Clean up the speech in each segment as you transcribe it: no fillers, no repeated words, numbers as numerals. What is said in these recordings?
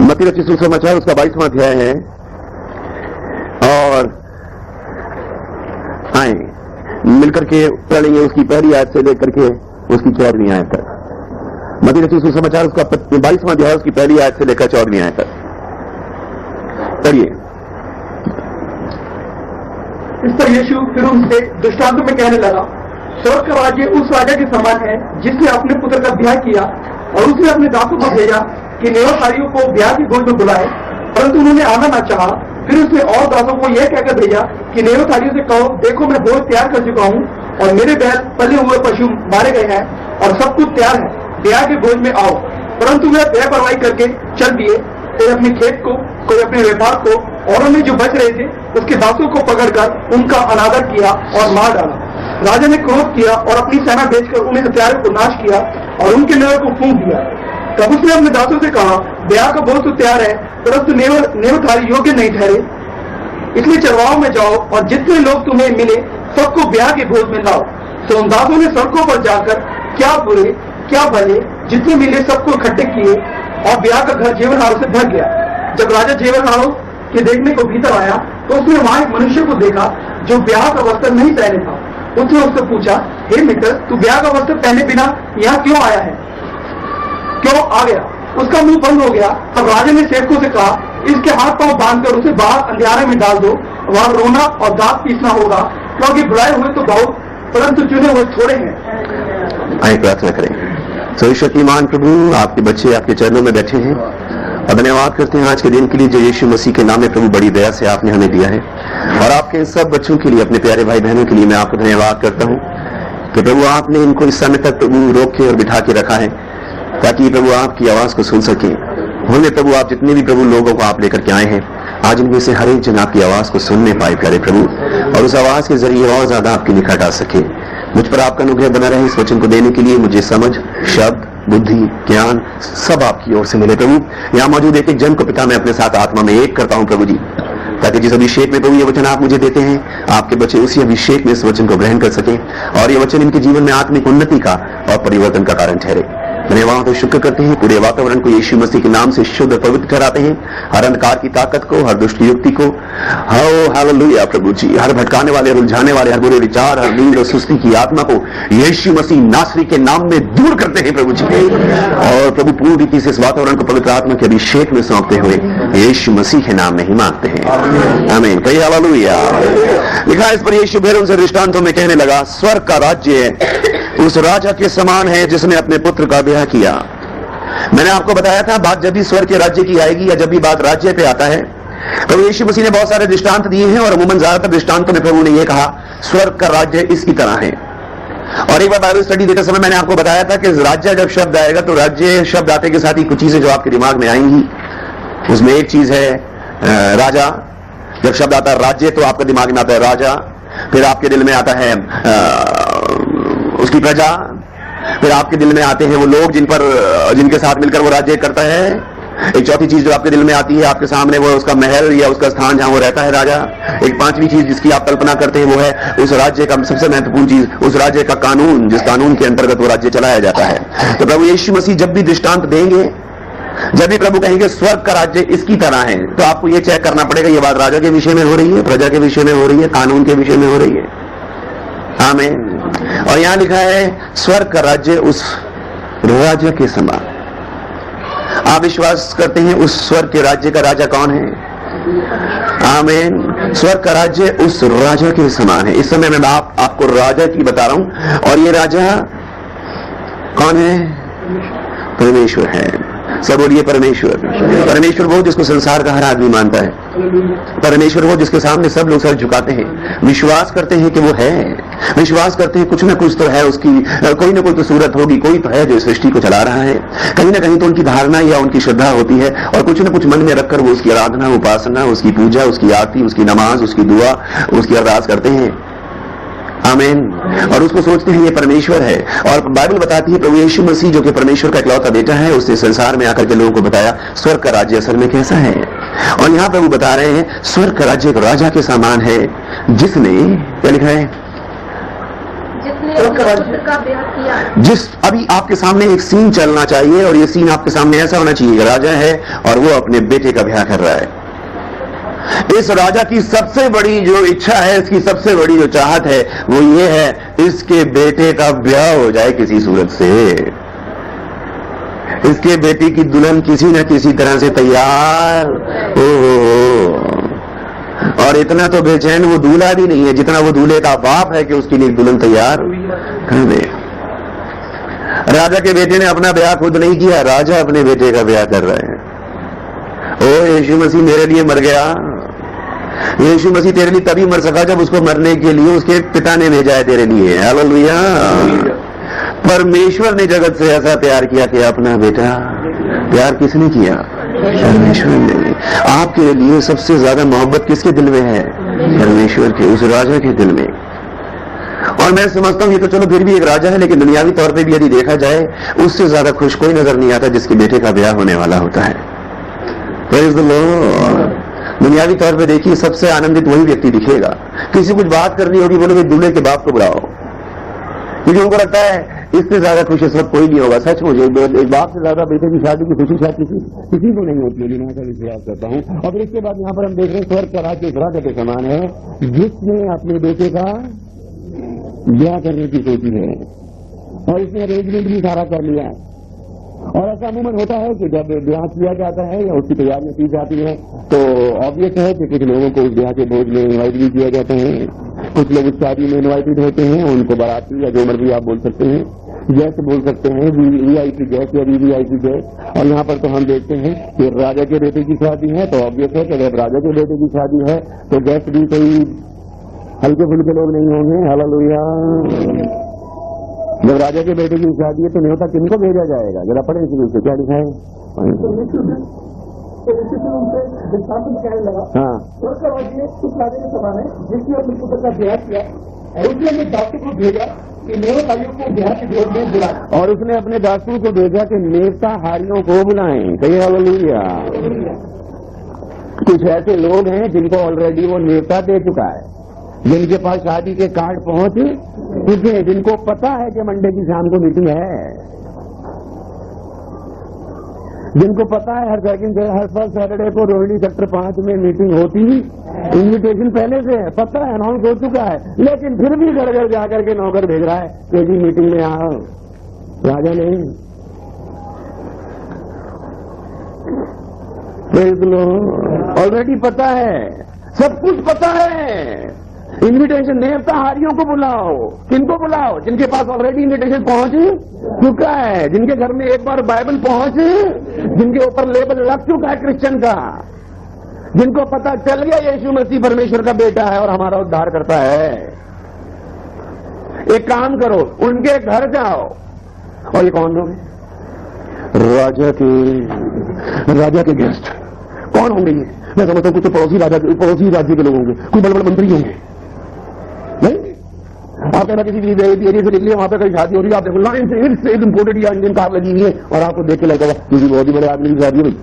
मत्ती रचित सुसमाचार उसका 22वां अध्याय है, और आए मिलकर के पढ़ेंगे उसकी पहली आयत से लेकर के उसकी 14वीं आयत तक। मत्ती रचित सुसमाचार उसका 22वां अध्याय उसकी पहली आयत से लेकर 14वीं आयत तक पढ़िए। इस पर यीशु फिर उनसे दृष्टांत में कहने लगा, स्वर्ग का राज्य उस राजा के समान है जिसने अपने पुत्र का ब्याह किया, और उसने अपने दासों को भेजा कि नेवतारियों को ब्याह की भोज में बुलाए, परंतु उन्होंने आना न चाहा। फिर उसने और दासों को यह कहकर भेजा कि नेवतारियों से कहो, देखो मैं भोज तैयार कर चुका हूँ, और मेरे बैल पले हुए पशु मारे गए हैं, और सब कुछ तैयार है, ब्याह के भोज में आओ। परंतु वे बेपरवाही करके चल दिए, कोई अपने खेत को, कोई अपने व्यापार को, और उन्हें जो बच रहे थे उसके दासों को पकड़कर उनका अनादर किया और मार डाला। राजा ने क्रोध किया और अपनी सेना भेजकर उन्हें हथियारों को नाश किया और उनके नगर को फूंक दिया। तब उसने अपने दासों से कहा, ब्याह का भोज तो तैयार है, परंतु नेवतारी योग्य नहीं ठहरे, इसलिए चरवाहों में जाओ और जितने लोग तुम्हें मिले सबको ब्याह के भोज में लाओ। तो उन दासों ने सड़कों पर जाकर क्या बुरे क्या भले जितने मिले सबको इकट्ठे किए, और ब्याह का घर जेवरहारों से भर गया। जब राजा जेवरहारों के देखने को भीतर आया तो उसने वहां एक मनुष्य को देखा जो ब्याह का वस्त्र नहीं पहने था। उसने उससे पूछा, हे मित्र, तू ब्याह का वस्त्र पहने बिना यहाँ क्यों आया है, क्यों आ गया? उसका मुंह बंद हो गया। अब राजा ने सेवकों से कहा, इसके हाथ पांव बांधकर उसे बाहर अंधियारे में डाल दो, वहां रोना और दांत पीसना होगा, क्योंकि बुलाए हुए तो बहुत परंतु चुने हुए थोड़े हैं। आइए प्रार्थना करें। तो ईश्वर की मान प्रभु, आपके बच्चे आपके चरणों में बैठे हैं और धन्यवाद करते हैं आज के दिन के लिए जो यीशु मसीह के नाम में प्रभु बड़ी दया से आपने हमें दिया है। और आपके सब बच्चों के लिए, अपने प्यारे भाई बहनों के लिए मैं आपको धन्यवाद करता हूं कि प्रभु आपने इनको इस समय तक प्रभु रोक के और बिठा के रखा है ताकि प्रभु आपकी आवाज को सुन सके। होंगे प्रभु आप जितने भी प्रभु लोगों को आप लेकर के आए हैं, आज इनमें से हर एक जन आपकी आवाज को सुनने पाए प्यारे प्रभु, और उस आवाज के जरिए और ज्यादा आपकी निकट आ सके। मुझ पर आपका अनुग्रह बना रहे इस वचन को देने के लिए। मुझे समझ, शब्द, बुद्धि, ज्ञान सब आपकी ओर से मिले प्रभु। यहाँ मौजूद एक एक जन को पिता मैं अपने साथ आत्मा में एक करता हूँ प्रभु जी, ताकि जिस अभिषेक में प्रभु ये वचन आप मुझे देते हैं, आपके बच्चे उसी अभिषेक में इस वचन को ग्रहण कर सकें और ये वचन इनके जीवन में आत्मिक उन्नति का और परिवर्तन का कारण ठहरे। धन्यवाद और शुक्र करते हैं। पूरे वातावरण को यीशु मसीह के नाम से शुद्ध और पवित्र ठहराते हैं। हर अंधकार की ताकत को, हर दुष्ट युक्ति को, हालेलुया प्रभु जी, हर भटकाने वाले, रुझाने वाले, हर बुरे विचार, हर नींद और सुस्ती की आत्मा को यीशु मसीह नासरी के नाम में दूर करते हैं प्रभु जी। और प्रभु पूरी रीति से इस वातावरण को पवित्र आत्मा के अभिषेक में सौंपते हुए यीशु मसीह के नाम में ही मांगते हैं, आमीन। कहिए हालेलुया। लिखा इस पर यीशु फिर उनसे दृष्टांतों में कहने लगा, स्वर्ग का राज्य उस राजा के समान है जिसने अपने पुत्र का ब्याह किया। मैंने आपको बताया था बात जब भी स्वर्ग के राज्य की आएगी या जब भी बात राज्य पे आता है, प्रभु यीशु मसीह ने बहुत सारे दृष्टांत दिए हैं और अमूमन ज्यादातर दृष्टांतों में प्रभु ने यह कहा स्वर्ग का राज्य इसकी तरह है। और एक बार बाइबल स्टडी देते समय मैंने आपको बताया था कि राज्य जब शब्द आएगा तो राज्य शब्द आते के साथ ही कुछ चीजें जो आपके दिमाग में आएंगी, उसमें एक चीज है राजा। जब शब्द आता है राज्य तो आपके दिमाग में आता है राजा, फिर आपके दिल में आता है उसकी प्रजा, फिर आपके दिल में आते हैं वो लोग जिनके साथ मिलकर वो राज्य करता है। एक चौथी चीज जो आपके दिल में आती है आपके सामने, वो उसका महल या उसका स्थान जहां वो रहता है राजा। एक पांचवी चीज जिसकी आप कल्पना करते हैं वो है उस राज्य का सबसे महत्वपूर्ण चीज, उस राज्य का कानून, जिस कानून के अंतर्गत वो राज्य चलाया जाता है। तो प्रभु यीशु मसीह जब भी दृष्टांत देंगे, जब भी प्रभु कहेंगे स्वर्ग का राज्य इसकी तरह है, तो आपको ये चेक करना पड़ेगा ये बात राजा के विषय में हो रही है, प्रजा के विषय में हो रही है, कानून के विषय में हो रही है, आमीन। और यहां लिखा है स्वर्ग का राज्य उस राजा के समान। आप विश्वास करते हैं उस स्वर्ग के राज्य का राजा कौन है? आमीन। स्वर्ग का राज्य उस राजा के समान है। इस समय मैं आपको राजा की बता रहा हूं, और ये राजा कौन है? परमेश्वर है। सब बोलिए परमेश्वर। परमेश्वर वो जिसको संसार का हर आदमी मानता है, परमेश्वर वो जिसके सामने सब लोग सर झुकाते हैं, विश्वास करते हैं कि वो है, विश्वास करते हैं कुछ ना कुछ तो है, उसकी कोई ना कोई तो सूरत होगी, कोई तो है जो सृष्टि को चला रहा है। कहीं ना कहीं तो उनकी धारणा या उनकी श्रद्धा होती है और कुछ ना कुछ मन में रखकर वो उसकी आराधना, उपासना, उसकी पूजा, उसकी आरती, उसकी नमाज, उसकी दुआ, उसकी अरदास करते हैं, आमीन। और उसको सोचते हैं ये परमेश्वर है। और बाइबल बताती है प्रभु यीशु मसीह जो कि परमेश्वर का इकलौता बेटा है, उसने संसार में आकर के लोगों को बताया स्वर्ग का राज्य असल में कैसा है। और यहां प्रभु बता रहे हैं स्वर्ग का राज्य एक राजा के समान है जिसने, क्या लिखा है? स्वर्ग का राज्य का ब्याह किया। जिस अभी आपके सामने एक सीन चलना चाहिए और ये सीन आपके सामने ऐसा होना चाहिए, राजा है और वो अपने बेटे का ब्याह कर रहा है। इस राजा की सबसे बड़ी जो इच्छा है, इसकी सबसे बड़ी जो चाहत है वो ये है, इसके बेटे का ब्याह हो जाए किसी सूरत से, इसके बेटी की दुल्हन किसी न किसी तरह से तैयार हो। और इतना तो बेचैन वो दूल्हा भी नहीं है जितना वो दूल्हे का बाप है कि उसके लिए दुल्हन तैयार कर दे। राजा के बेटे ने अपना ब्याह खुद नहीं किया, राजा अपने बेटे का ब्याह कर रहे हैं। ओ यीशु मसीह मेरे लिए मर गया। यीशु मसीह तेरे लिए तभी मर सका जब उसको मरने के लिए उसके पिता ने भेजा है तेरे लिए। हालेलुया। परमेश्वर ने जगत से ऐसा प्यार किया कि अपना बेटा, प्यार किसने किया? परमेश्वर ने। आपके लिए सबसे ज्यादा मोहब्बत किसके दिल में है? परमेश्वर के, उस राजा के दिल में। और मैं समझता हूं ये तो चलो फिर भी एक राजा है, लेकिन दुनियावी तौर पे भी यदि देखा जाए उससे ज्यादा खुश कोई नजर नहीं आता जिसके बेटे का ब्याह होने वाला होता है। Praise the Lord. दुनियावी तौर पे देखिए सबसे आनंदित वही व्यक्ति दिखेगा। किसी कुछ बात करनी होगी, बोलोगे दूल्हे के बाप को बुलाओ, क्योंकि उनको लगता है इससे ज्यादा खुश इस वक्त कोई नहीं होगा। सच मुझे एक बाप से ज्यादा बेटे की शादी की खुशी शायद किसी को नहीं होती है, मैं ऐसा विश्वास करता हूँ। और फिर इसके बाद यहाँ पर हम देख रहे हैं स्वर्ग का राज्य इस राजा के समान है जिसने अपने बेटे का ब्याह करने की सोची है और इसने अरेंजमेंट भी सारा कर लिया है। और ऐसा अमूमन होता है कि जब ब्याह किया जाता है या उसकी तैयारियां की जाती है तो ऑब्वियस है कि कुछ लोगों को उस ब्याह के भोज में इन्वाइट भी किया जाता है। कुछ लोग उस शादी में इन्वाइटेड होते हैं, उनको बाराती या जो मर्जी आप बोल सकते हैं, गेस्ट बोल सकते हैं, वीआईपी गेस्ट या वीवीआईपी गेस्ट। और यहाँ पर तो हम देखते हैं कि राजा के बेटे की शादी है तो ऑब्वियस है कि जब राजा के बेटे की शादी है तो गेस्ट भी कोई हल्के फुल्के लोग नहीं होंगे। हालेलुया। जब राजा के बेटे की शादी है तो न्योता किनको भेजा जाएगा? जरा पढ़े इससे क्या लिखा है? हाँ, स्वर्ग का राज्य उस राजा के समान है जिसने अपने पुत्र का ब्याह किया और उसने अपने दासों को भेजा कि नेवतारियों को ब्याह के भोज में बुलाए। और उसने अपने दासों को भेजा कि नेवताहारियों को बुलाएं। कहिए हालेलुया। कुछ ऐसे लोग हैं जिनको ऑलरेडी वो नेवता दे चुका है, जिनके पास शादी के कार्ड पहुंच चुके हैं, जिनको पता है कि मंडे की शाम को मीटिंग है, जिनको पता है हर फर्स्ट सैटरडे को रोहिणी सेक्टर 5 में मीटिंग होती, इन्विटेशन पहले से है, पता है, अनाउंस हो चुका है, लेकिन फिर भी घर घर जाकर के नौकर भेज रहा है कि जी मीटिंग में आओ। राजा नहीं। ऑलरेडी पता है, सब कुछ पता है। इन्विटेशन नेवताहारियों को बुलाओ। किनको बुलाओ? जिनके पास ऑलरेडी इन्विटेशन पहुंच चुका है, जिनके घर में एक बार बाइबल पहुंच, जिनके ऊपर लेबल लग चुका है क्रिश्चियन का, जिनको पता चल गया यीशु मसीह परमेश्वर का बेटा है और हमारा उद्धार करता है। एक काम करो, उनके घर जाओ। और ये कौन लोग? राजा के गेस्ट। कौन होंगे ये? मैं समझता हूं कुछ तो पड़ोसी राज्य के लोग होंगे, कोई बड़े बड़े मंत्री होंगे। नहीं, आप कहना किसी एरिया से निकलिए, वहां पर कहीं शादी हो रही है, आप देखो लाइन से एक इम्पोर्टेड या इंडियन कार लगी हुई है और आपको देख के लगेगा किसी बहुत ही बड़े आदमी की शादी है भाई।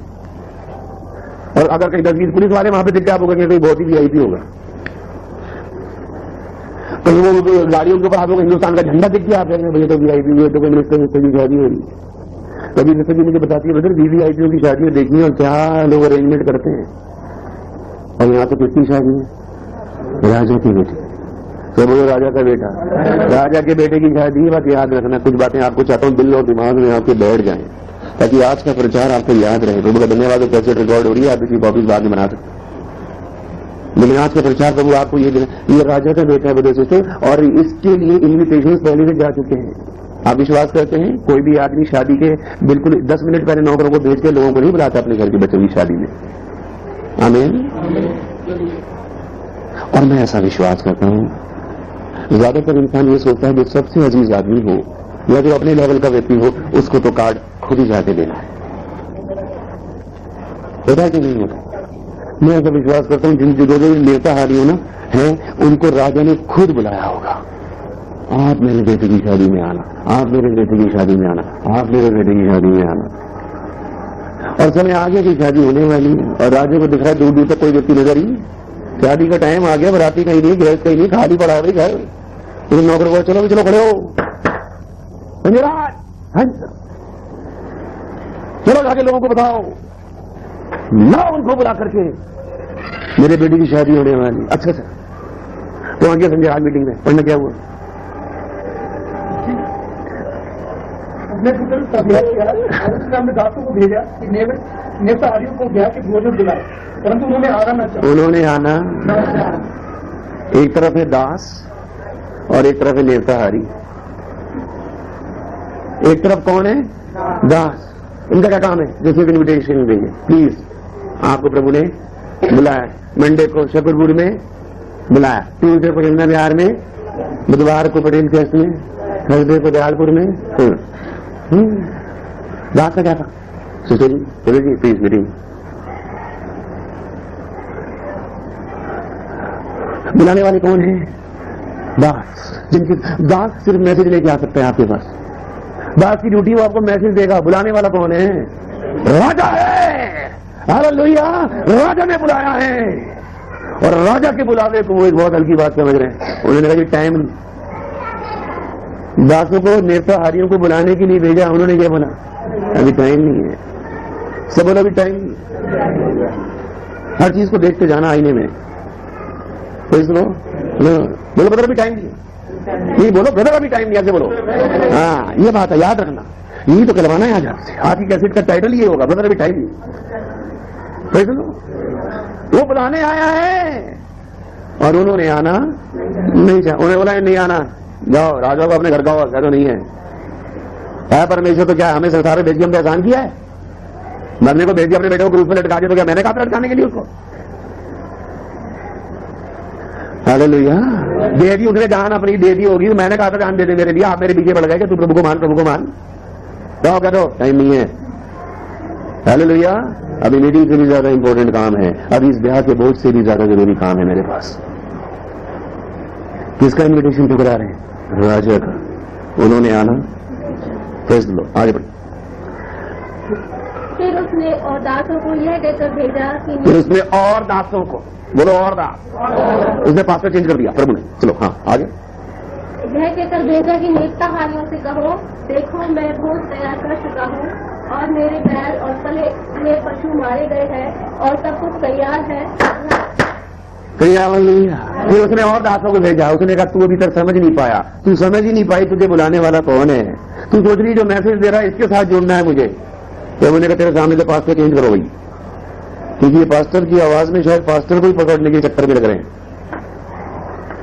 और अगर कहीं 10-20 पुलिस वाले वहां पे दिख आप होगा कहीं बहुत ही वीआईपी होगा। कहीं वो गाड़ियों के ऊपर आप लोग हिंदुस्तान का झंडा दिख गया, आप कहेंगे भैया तो वीआईपी हुए, तो कोई मिनिस्टर की शादी हो रही। कभी मिनिस्टर जी मुझे बताती है ब्रदर वीवीआईपीओ की शादी देखी और क्या लोग अरेंजमेंट करते हैं। और यहाँ तो किसकी शादी है? राजा की बेटी। तो बोलो राजा का बेटा, राजा के बेटे की शादी। बात याद रखना, कुछ बातें आपको चाहता हूँ दिल और दिमाग में आपके बैठ जाएं ताकि आज का प्रचार आपको याद रहे। प्रभु का धन्यवाद, कैसे रिकॉर्ड हो रही है, आप इसी कॉपी बाद में बना सकते। लेकिन आज का प्रचार प्रभु आपको ये राजा का बेटा है बदल से, और इसके लिए इन्विटेशन पहले से जा चुके हैं। आप विश्वास करते हैं कोई भी आदमी शादी के बिल्कुल 10 मिनट पहले नौकरों को भेज के लोगों को नहीं बुलाता अपने घर के बच्चों की शादी में? आमीन। और मैं ऐसा विश्वास करता हूं ज्यादातर इंसान ये सोचता है जो सबसे अजीज आदमी हो या जो अपने लेवल का व्यक्ति हो उसको तो कार्ड खुद ही जाके देना है। होता है कि नहीं होता? मैं ऐसा विश्वास करता हूं जिन जो नेताहारी हो ना है उनको राजा ने खुद बुलाया होगा। आप मेरे बेटे की शादी में आना, आप मेरे बेटे की शादी में आना, आप मेरे बेटे की शादी में आना। और समय आगे की शादी होने वाली है और राजा को दिख रहा है दूर दूर तक कोई व्यक्ति नजर ही। शादी का टाइम आ गया, बराती कहीं नहीं, गैस कहीं नहीं, खाली पड़ा है भाई घर। तो नौकर को चलो चलो खड़े हो पंजराज, हाँ सर, चलो जाके लोगों को बताओ, लाओ उनको बुला करके, मेरे बेटी की शादी होने वाली। अच्छा सर, तो आगे संजय आज मीटिंग में पढ़ना क्या हुआ? अपने पुत्र का ब्याह किया, उसने अपने दासों को भेजा कि नेवताहारियों को ब्याह के भोजन दिलाए, परंतु उन्होंने आना न चाहा। उन्होंने आना, एक तरफ है दास और एक तरफ है नेवताहारी। एक तरफ कौन है? दास। इनका क्या काम है? जैसे इन्विटेशन देंगे, प्लीज आपको प्रभु ने बुलाया, मंडे को शकरपुर में बुलाया, ट्यूजडे को यमुना विहार में, बुधवार को पटेल फेस्ट में, थर्सडे को दयालपुर में। दास का क्या था? सिस्टर जी चलो जी प्लीज मीटिंग। बुलाने वाले कौन है? दास। जिनकी दास सिर्फ मैसेज लेके आ सकते हैं आपके पास। दास की ड्यूटी वो आपको मैसेज देगा। बुलाने वाला कौन है? राजा है। हालेलुया, राजा ने बुलाया है। और राजा के बुलावे को वो एक बहुत हल्की बात समझ रहे हैं। उन्होंने कहा कि टाइम, दासों को नेवताहारियों को बुलाने के लिए भेजा, उन्होंने क्या बोला? अभी टाइम नहीं है। सब बोलो अभी टाइम नहीं। हर चीज को देखते जाना आईने में। तो सुनो, बोलो ब्रदर अभी टाइम नहीं है, नहीं बोलो ब्रदर अभी टाइम नहीं, ऐसे बोलो। हाँ ये बात है, याद रखना, यही तो कहलवाना है आज आपसे। आज की कैसेट का टाइटल ये होगा, ब्रदर अभी टाइम नहीं। तो सुनो, वो बुलाने आया है और उन्होंने आना नहीं चाहा। उन्होंने बोला नहीं आना, जाओ राजा को अपने घर का हो, तो नहीं है परमेश्वर। तो क्या हमें संसार में भेज के हमने एहसान किया है? मरने को भेज दिया अपने बेटे को क्रूस में लटका दिया, तो क्या मैंने कहा लटकाने के लिए उसको? हालेलुया, दे दी उसने जान, अपनी दे दी होगी, तो मैंने कहा था जान दे दे मेरे लिए। आप मेरे पीछे पड़ गए कि तू प्रभु को मान, प्रभु को मान। जाओ कह दो टाइम नहीं है। हालेलुया, अभी मीटिंग से भी ज्यादा इंपॉर्टेंट काम है, अभी इस ब्याह के बोझ से भी ज्यादा जरूरी काम है मेरे पास। किसका इन्विटेशन ठुकरा रहे हैं? राजा का। उन्होंने आना, फेस लो, आगे बढ़ो। फिर उसने और दासों को यह कहकर भेजा कि फिर उसने और दासों को, बोलो और दास, उसने पासवर्ड चेंज कर दिया प्रभु ने। चलो हाँ आगे। यह कहकर भेजा कि नेवताहारियों से कहो, देखो मैं भोज तैयार कर चुका हूँ और मेरे बैल और पले हुए पशु मारे गए हैं और सब कुछ तैयार है। फिर उसने और दासों को भेजा। उसने कहा तू अभी तक समझ नहीं पाया, तू समझ ही नहीं पाई तुझे बुलाने वाला कौन है। तू सोच रही जो मैसेज दे रहा है इसके साथ जुड़ना है मुझे। तो मैंने कहा तेरे सामने से पास्टर चेंज करो भाई, क्योंकि ये पास्टर की आवाज में शायद पास्टर को ही पकड़ने के चक्कर में लग रहे हैं।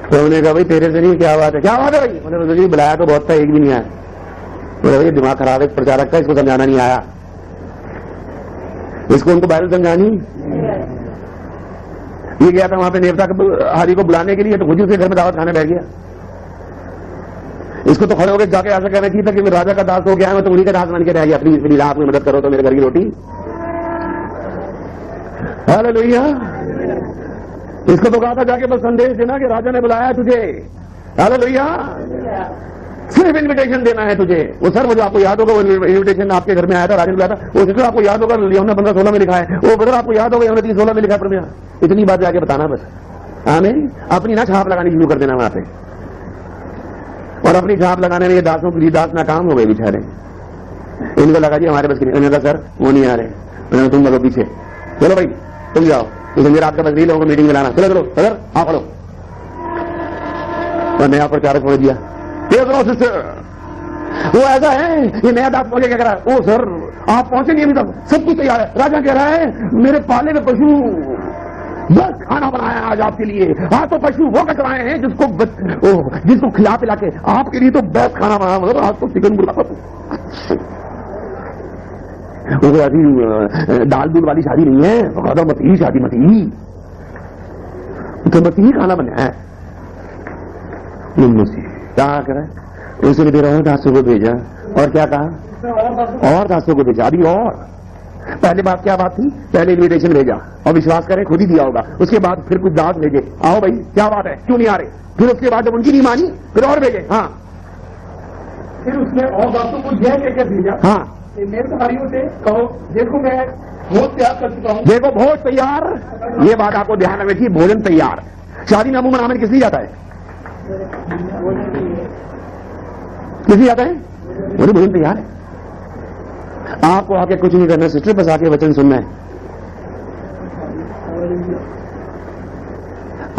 तो उन्होंने कहा भाई तेरे से नहीं, क्या बात है? क्या बात है भाई? उन्होंने कहा बुलाया तो बहुत था, एक भी नहीं आया। बोले भाई दिमाग खराब है प्रचारक का, इसको समझाना नहीं आया, इसको उनको बाइबल समझानी। ये गया था वहां पे नेवताहारी को बुलाने के लिए, तो खुद ही उसके घर में दावत खाने बैठ गया। इसको तो खड़े होकर जाके ऐसा कहना चाहिए था कि मैं राजा का दास हो गया, मैं तो उन्हीं का दास बन के रह गया, प्लीज मेरी रात में मदद करो तो मेरे घर की रोटी। हालेलुया, इसको तो कहा था जाके बस संदेश देना कि राजा ने बुलाया है तुझे। हालेलुया, सिर्फ इन्विटेशन देना है तुझे। वो सर मुझे आपको याद होगा, वो इन्विटेशन आपके घर में आया था, राजा ने बुलाया था। वो सिस्टर आपको याद होगा, यूहन्ना 15:16 में लिखा है। वो ब्रदर आपको याद होगा, यूहन्ना 3:16 में लिखा है। प्रभु इतनी बात जाके बताना बस। आमीन। अपनी ना छाप लगानी शुरू कर देना वहां पे, और अपनी छाप लगाने में ये दासों की दास नाकाम हो गए बेचारे। इनको लगा जी हमारे बस की नहीं। उन्होंने कहा सर वो नहीं आ रहे। उन्होंने तुम लगो पीछे, चलो भाई तुम जाओ, इसलिए रात का बस नहीं लोगों को मीटिंग में लाना। चलो चलो सर आप खड़ो। और नया प्रचारक छोड़ दिया। सिस्टर वो ऐसा है, ये नया दास पहुंचे क्या कह रहा है? ओ सर आप पहुंचे नहीं अभी तक, सब कुछ तैयार है। राजा कह रहा है मेरे पाले में पशु बस खाना बनाया आज आपके लिए। हाँ तो पशु वो कटवाए हैं जिसको खिला पिला के आपके लिए तो बेस्ट खाना बनाया, मतलब आपको चिकन मुर्गा। वो अभी दाल दूध वाली शादी नहीं है, तो मती शादी मती, तो मती ही खाना बनाया है। क्या करें, उसने भी रहा दासों को भेजा और क्या कहा? और दासों को भेजा। अभी और पहले बात क्या बात थी? पहले इन्विटेशन भेजा और विश्वास करें खुद ही दिया होगा। उसके बाद फिर कुछ दास भेजे, आओ भाई क्या बात है, क्यों नहीं आ रहे? फिर उसके बाद जब उनकी नहीं मानी फिर और भेजे। हाँ फिर उसने और दासों को यह कहकर भेजा, हाँ नेवताहारियों से कहो देखो मैं भोज तैयार कर चुका हूँ। देखो भोज तैयार, ये बात आपको ध्यान रखनी चाहिए। भोजन तैयार। शादी में अमूमन आमन किस लिए जाता है? किसी आता है बोले भोजन तैयार है। आपको आके कुछ नहीं करना सिस्टर, बस आके वचन सुनना है।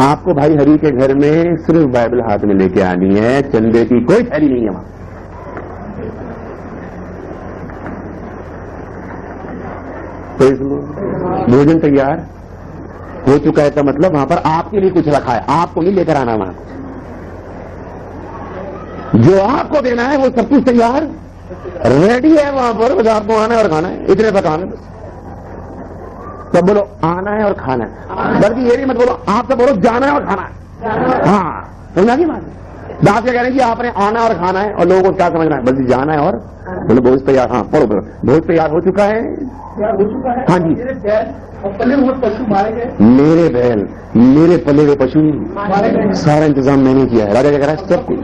आपको भाई हरि के घर में सिर्फ बाइबल हाथ में लेके आनी है, चंदे की कोई थैली नहीं है वहां। तो भोजन तैयार हो चुका है, तो मतलब वहां पर आपके लिए कुछ रखा है, आपको नहीं लेकर आना वहां। जो आपको देना है वो सब कुछ तैयार रेडी है वहां पर, बस आपको आना है और खाना है, इतने पर काम है बस। सब बोलो आना है और खाना है, बल्कि ये नहीं मत बोलो, आप सब बोलो जाना है और खाना है। हाँ समझा की बात। दास क्या कह रहे हैं कि आपने आना और खाना है, और लोगों को क्या समझना है, बल्कि जाना है और बोलो भोज तैयार। हाँ पढ़ो पढ़ो, भोज तैयार हो चुका है, हो चुका है। हाँ जी। मेरे बैल और पले हुए पशु मारे गए, मेरे बैल मेरे पले हुए पशु मारे गए, सारा इंतजाम मैंने किया है। राजा क्या कह रहा है, सब कुछ,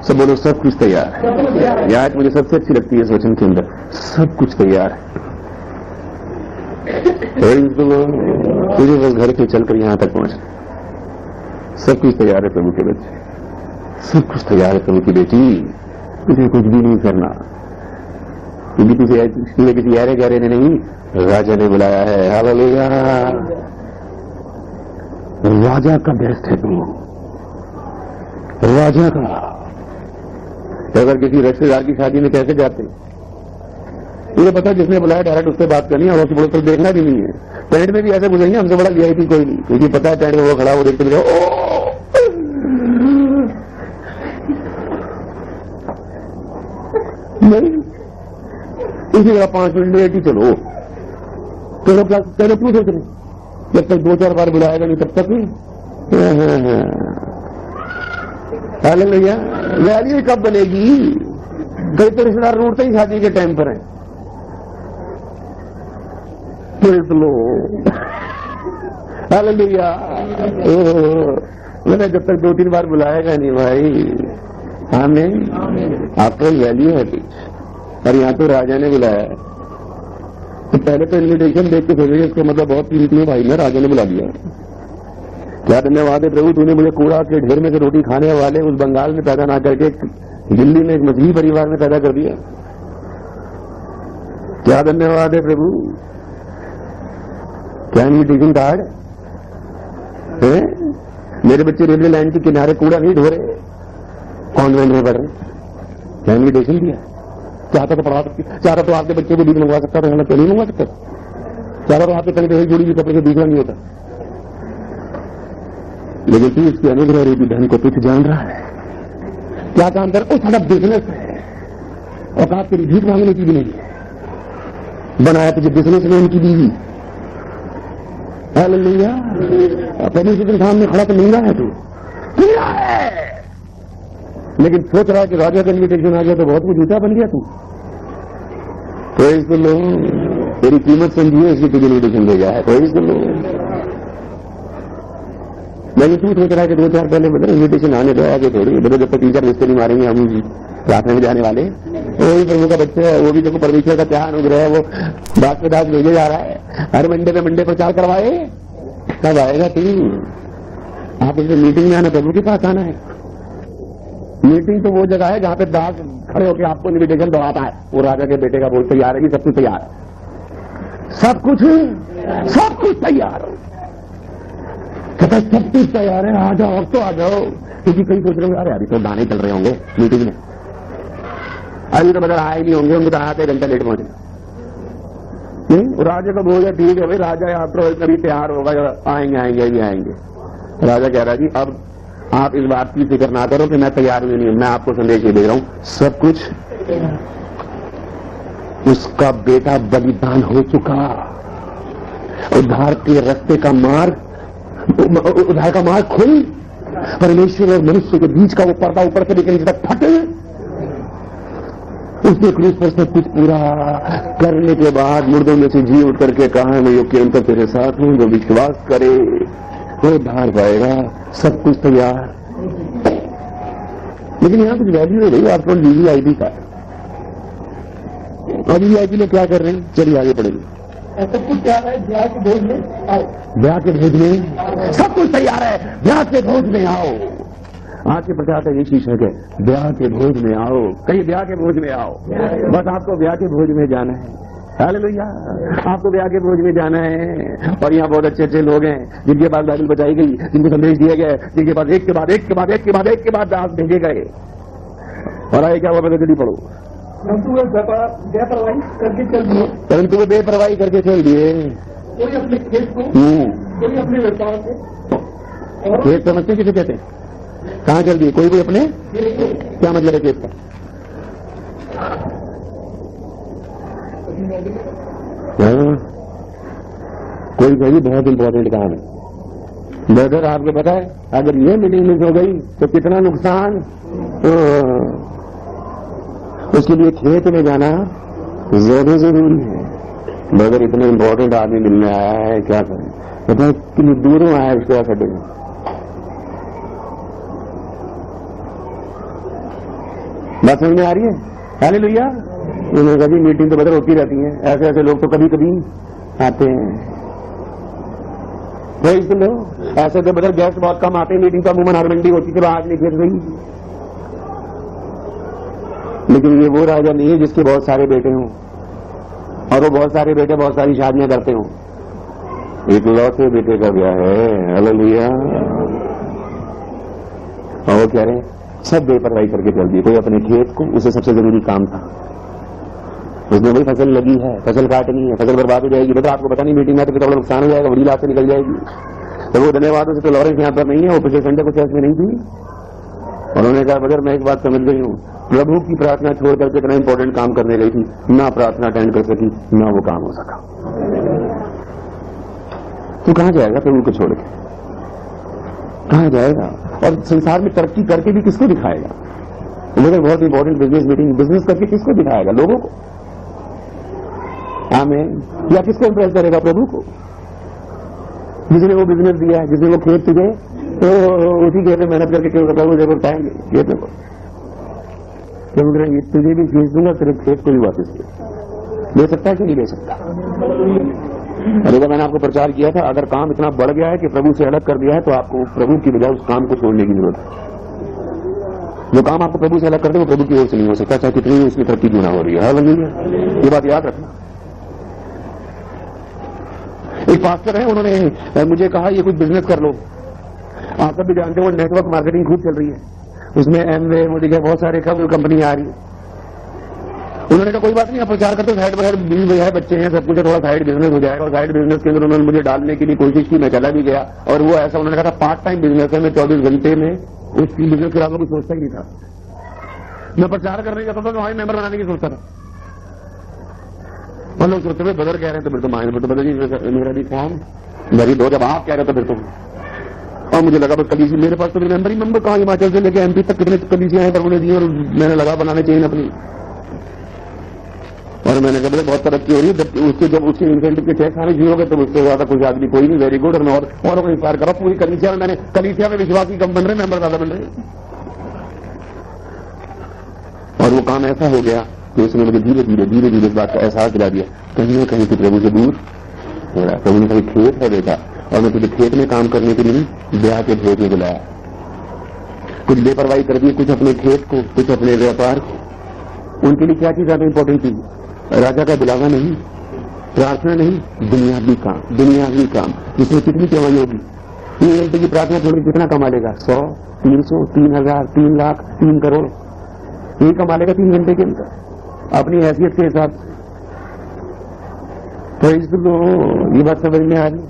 सब बोलो सब कुछ तैयार है। सब कुछ तैयार है। यह मुझे सबसे अच्छी लगती है इस वचन के अंदर, सब कुछ तैयार है। तुझे बस घर के चलकर यहां तक पहुंच, सब कुछ तैयार है प्रभु के बच्चे, सब कुछ तैयार है प्रभु की बेटी, तुझे कुछ भी नहीं करना, क्योंकि तुझे किसी ऐरे गहरे ने नहीं, राजा ने बुलाया है। हालेलुया, राजा का बेस्ट है तू, राजा का। अगर किसी रिश्तेदार की शादी में कैसे जाते, मुझे पता जिसने बुलाया डायरेक्ट उससे बात करनी है, और उससे बोलो तो देखना भी नहीं है। टेंट में भी ऐसे बुझेंगे, हमसे बड़ा वीआईपी कोई नहीं, क्योंकि पता है टेंट में वो खड़ा, वो देखते मिले नहीं, इसी तरह 5 मिनट लेट ही चलो, चलो क्यों सोच रहे, जब तक 2-4 बार बुलाएगा नहीं तब तक नहीं। हालेलुया, वैल्यू कब बनेगी, कई तो रिश्तेदार रूठते ही शादी के टाइम पर है। लो हालेलुया, मैंने जब तक 2-3 बार बुलाएगा नहीं भाई, आमीन, आपको वैल्यू है कुछ। और यहाँ तो राजा ने बुलाया है, तो पहले तो इन्विटेशन देख के सोचेंगे इसका मतलब बहुत कीमती है भाई, मैं राजा ने बुला दिया। क्या धन्यवाद है प्रभु, तूने मुझे कूड़ा के ढेर में से रोटी खाने वाले उस बंगाल में पैदा ना करके दिल्ली में एक मछली परिवार में पैदा कर दिया। क्या धन्यवाद है प्रभु। क्या इन्विटेशन कार्ड है, मेरे बच्चे रेलवे लाइन के किनारे कूड़ा नहीं ढो रहे, कॉन्वेंट में पढ़ रहे, क्या इन्विटेशन दिया। चाहता तो पढ़ा सकती, चाहता तो आपके बच्चे को बीज मंगवा सकता था, तो नहीं मंगवा सकता, चाहता तो आपके तले जुड़ी हुई कपड़े से दूसरा नहीं होता, लेकिन तू इसकी अनुग्रह रूपी धन को तुझ जान रहा है। क्या काम कर, वो सारा बिजनेस है, औकात तेरी भीख मांगने की भी नहीं है, बनाया तुझे बिजनेस में उनकी बीवी। हालेलुया, परमेश्वर के सामने खड़ा तो महंगा है, तू महंगा है, लेकिन सोच रहा है कि राजा का इन्विटेशन आ गया तो बहुत कुछ ऊंचा बन गया तू। प्रेज़ द लॉर्ड, तेरी कीमत समझिए इसलिए तुझे इन्विटेशन भेजा है। Praise the Lord. लेकिन तू सोच रहा है कि 2-4 पहले मतलब इन्विटेशन आने दो, आगे थोड़ी बोलो, जब तक 3-4 रिश्ते नहीं मारेंगे हम जी प्रार्थना में जाने वाले। वही प्रभु का बच्चा है, वो भी देखो परमेश्वर का क्या अनुग्रह है, वो दास पे दास भेजे जा रहा है, हर मंडे प्रचार करवाए। कब आएगा तू, आप उसे मीटिंग में आना, प्रभु के पास आना है। मीटिंग तो वो जगह है जहां पे दास खड़े होकर आपको इन्विटेशन दौड़ाता है, वो राजा के बेटे का बोल तैयार है कि सब कुछ तैयार है, सब कुछ तैयार हो, कहता सब कुछ तैयार है, आ जाओ अब तो आ जाओ। क्योंकि कई सोच रहे होंगे अरे अभी तो गाने चल रहे होंगे मीटिंग में, अभी तो मतलब आए नहीं होंगे, उनको तो आधे घंटा लेट पहुंचे। नहीं, राजा को बोल ठीक है भाई, राजा आप तो कभी तैयार होगा, आएंगे अभी आएंगे। राजा कह रहा है जी अब आप इस बात की फिक्र ना करो कि मैं तैयार भी नहीं हूं, मैं आपको संदेश दे रहा हूं, सब कुछ उसका बेटा बलिदान हो चुका, उद्धार के रास्ते का मार्ग, उद्धार का मार्ग खुल, परमेश्वर और मनुष्य के बीच का वो पर्दा ऊपर से लेकर नीचे तक फटे। उसने क्रूस पर सब कुछ पूरा करने के बाद मुर्दों में से जी उठ करके कहा मैं योग के अंतर तेरे साथ हूं, जो विश्वास करे वो उद्धार पाएगा, सब कुछ तैयार। लेकिन यहां कुछ वैल्यू नहीं रही आपको वीवीआईपी का। और वीवीआईपी लोग क्या कर रहे हैं, चलिए आगे बढ़ेंगे। सब कुछ तैयार है, ब्याह के भोज में आओ, ब्याह के भोज में सब कुछ तैयार है, ब्याह के भोज में आओ। आज के प्रचार का ये शीर्षक है, ब्याह के भोज में आओ। कहीं ब्याह के भोज में आओ, बस आपको ब्याह के भोज में जाना है। हालेलुया, आपको ब्याह के भोज में जाना है। और यहाँ बहुत अच्छे अच्छे लोग हैं जिनके पास बाइबल बताई गई, जिनको संदेश दिए गए, जिनके पास एक के बाद एक के बाद एक के बाद एक के बाद दास भेजे गए। और आए क्या हुआ, पहले जल्दी पढ़ो। परंतु वे बेपरवाही करके चल दिए, परंतु वे बेपरवाही करके चल दिए। कोई अपने खेत को, कोई अपने व्यापार को। और खेत समझते किसे कहते हैं? कहाँ चल दिए? कोई अपने, क्या मतलब है खेत का? कोई कहीं बहुत इंपॉर्टेंट काम है। ब्रदर आपको पता है, अगर ये मीटिंग मिस हो गई तो कितना नुकसान। उसके लिए खेत में जाना ज्यादा जरूरी है। ब्रदर इतना इंपॉर्टेंट आदमी मिलने आया है, क्या करें? पता कितनी दूरों आया है उसके पास अड्डे में। बात समझ में आ रही है? हालेलुया। उन्होंने कभी मीटिंग तो बदल होती रहती है, ऐसे ऐसे लोग तो कभी कभी आते हैं। वही सुन लो, ऐसे तो बदल गेस्ट बहुत कम आते हैं मीटिंग तो अमूमन हर मंडी होती थी, आज नहीं खेल रही। लेकिन ये वो राजा नहीं है जिसके बहुत सारे बेटे हों और वो बहुत सारे बेटे बहुत सारी शादियां करते हों। एक लौते बेटे का ब्याह है। हालेलुया। और वो कह रहे हैं सब बेपरवाही करके चल दिए। कोई अपने खेत को, उसे सबसे जरूरी काम था, उसमें वही फसल लगी है, फसल काटनी है, फसल बर्बाद हो जाएगी। बेटा आपको पता नहीं मीटिंग में तो बड़ा नुकसान हो जाएगा, बड़ी लाश से निकल जाएगी। तो वो धन्यवाद से तो लॉरेंस यहाँ पर नहीं है, वो पिछले संडे को चर्च में नहीं थी। उन्होंने कहा बगैर मैं एक बात समझ गई हूँ, प्रभु की प्रार्थना छोड़ करके इतना इंपॉर्टेंट काम करने गई थी, ना प्रार्थना अटेंड कर सकी, ना वो काम हो सका। तो कहाँ जाएगा प्रभु को छोड़ के? कहाँ जाएगा? और संसार में तरक्की करके भी किसको दिखाएगा? मगर बहुत इंपॉर्टेंट बिजनेस मीटिंग, बिजनेस करके किसको दिखाएगा? लोगों को? आमीन। या किसको इंप्रेस करेगा? प्रभु को, जिसने वो बिजनेस दिया है, जिसने वो खेत तुझे, तो उसी खेत में मेहनत करके क्यों प्रभु देखो उठाएंगे खेत में, क्यों करेंगे? तुझे भी भेज दूंगा, सिर्फ खेत को भी वापस ले सकता है कि नहीं ले सकता? अरे जब मैंने आपको प्रचार किया था, अगर काम इतना बढ़ गया है कि प्रभु से अलग कर दिया है तो आपको प्रभु की बजाय उस काम को छोड़ने की जरूरत है। जो काम आपको प्रभु से अलग कर दे वो प्रभु की ओर से नहीं हो सकता, चाहे कितनी उसमें तरक्की क्यों ना हो रही है। हालेलुया, ये बात याद रखना। एक पास्टर है, उन्होंने मुझे कहा ये कुछ बिजनेस कर लो। आप सब भी जानते हो नेटवर्क मार्केटिंग खूब चल रही है, उसमें एमवे मोदी के बहुत सारे कंपनी आ रही है। उन्होंने कहा कोई बात नहीं, आप प्रचार करते हो, साइड बाय साइड बीवी है, बच्चे हैं, सब कुछ, थोड़ा साइड बिजनेस हो जाएगा। और साइड बिजनेस के अंदर उन्होंने मुझे डालने के लिए कोशिश की, मैं चला भी गया। और वो ऐसा उन्होंने कहा था पार्ट टाइम बिजनेस है, मैं 24 घंटे में उस बिजनेस के अलावा कुछ सोचता ही नहीं था। मैं प्रचार करने जाता था तो वहां मेंबर बनाने की सोचता था। और लोग सोचते हुए बदल कह रहे थे, फिर तो मायने तो बदल मेरा भी फॉर्म मेरी दो, जब आप कह रहे थे फिर तो। और मुझे लगा बस कलीसी मेरे पास तो मेंबर कहाँ, हिमाचल से लेकर एमपी तक कितने कलीसियां हैं प्रभु ने दी, और मैंने लगा बनाने चाहिए अपनी। और मैंने कहा बहुत तरक्की हो रही है, जब उसके इंसेंटिव के चेक आने शुरू हो गए तो उससे ज्यादा कुछ आदमी कोई नहीं। Very good. और मैं औरों को इंस्पायर करा पूरी कलीसिया में, मैंने कलीसिया में विश्वासी कम बन रहे, मेंबर ज्यादा बन रहे। और वो काम ऐसा हो गया कि उसने मुझे धीरे धीरे इस बात का एहसास दिला दिया, कहीं ना कहीं तो प्रभु से दूर हो रहा है। प्रभु ने कहीं खेत है बेटा, और मैं तुझे खेत में काम करने के लिए ब्याह के भोज में बुलाया। कुछ बेपरवाही कर दी, कुछ अपने खेत को, कुछ अपने व्यापार को। उनके लिए क्या चीज ज्यादा इंपॉर्टेंट थी? राजा का बुलावा नहीं, प्रार्थना नहीं, दुनियावी काम। जिसमें कितनी कमाई होगी? 3 घंटे की प्रार्थना छोड़ कितना कमा लेगा? 100, 300, 3000, 3 लाख, 3 करोड़ यही कमा लेगा 3 घंटे के अंदर अपनी हैसियत के हिसाब से। तो इसको ये बात समझ में आ रही?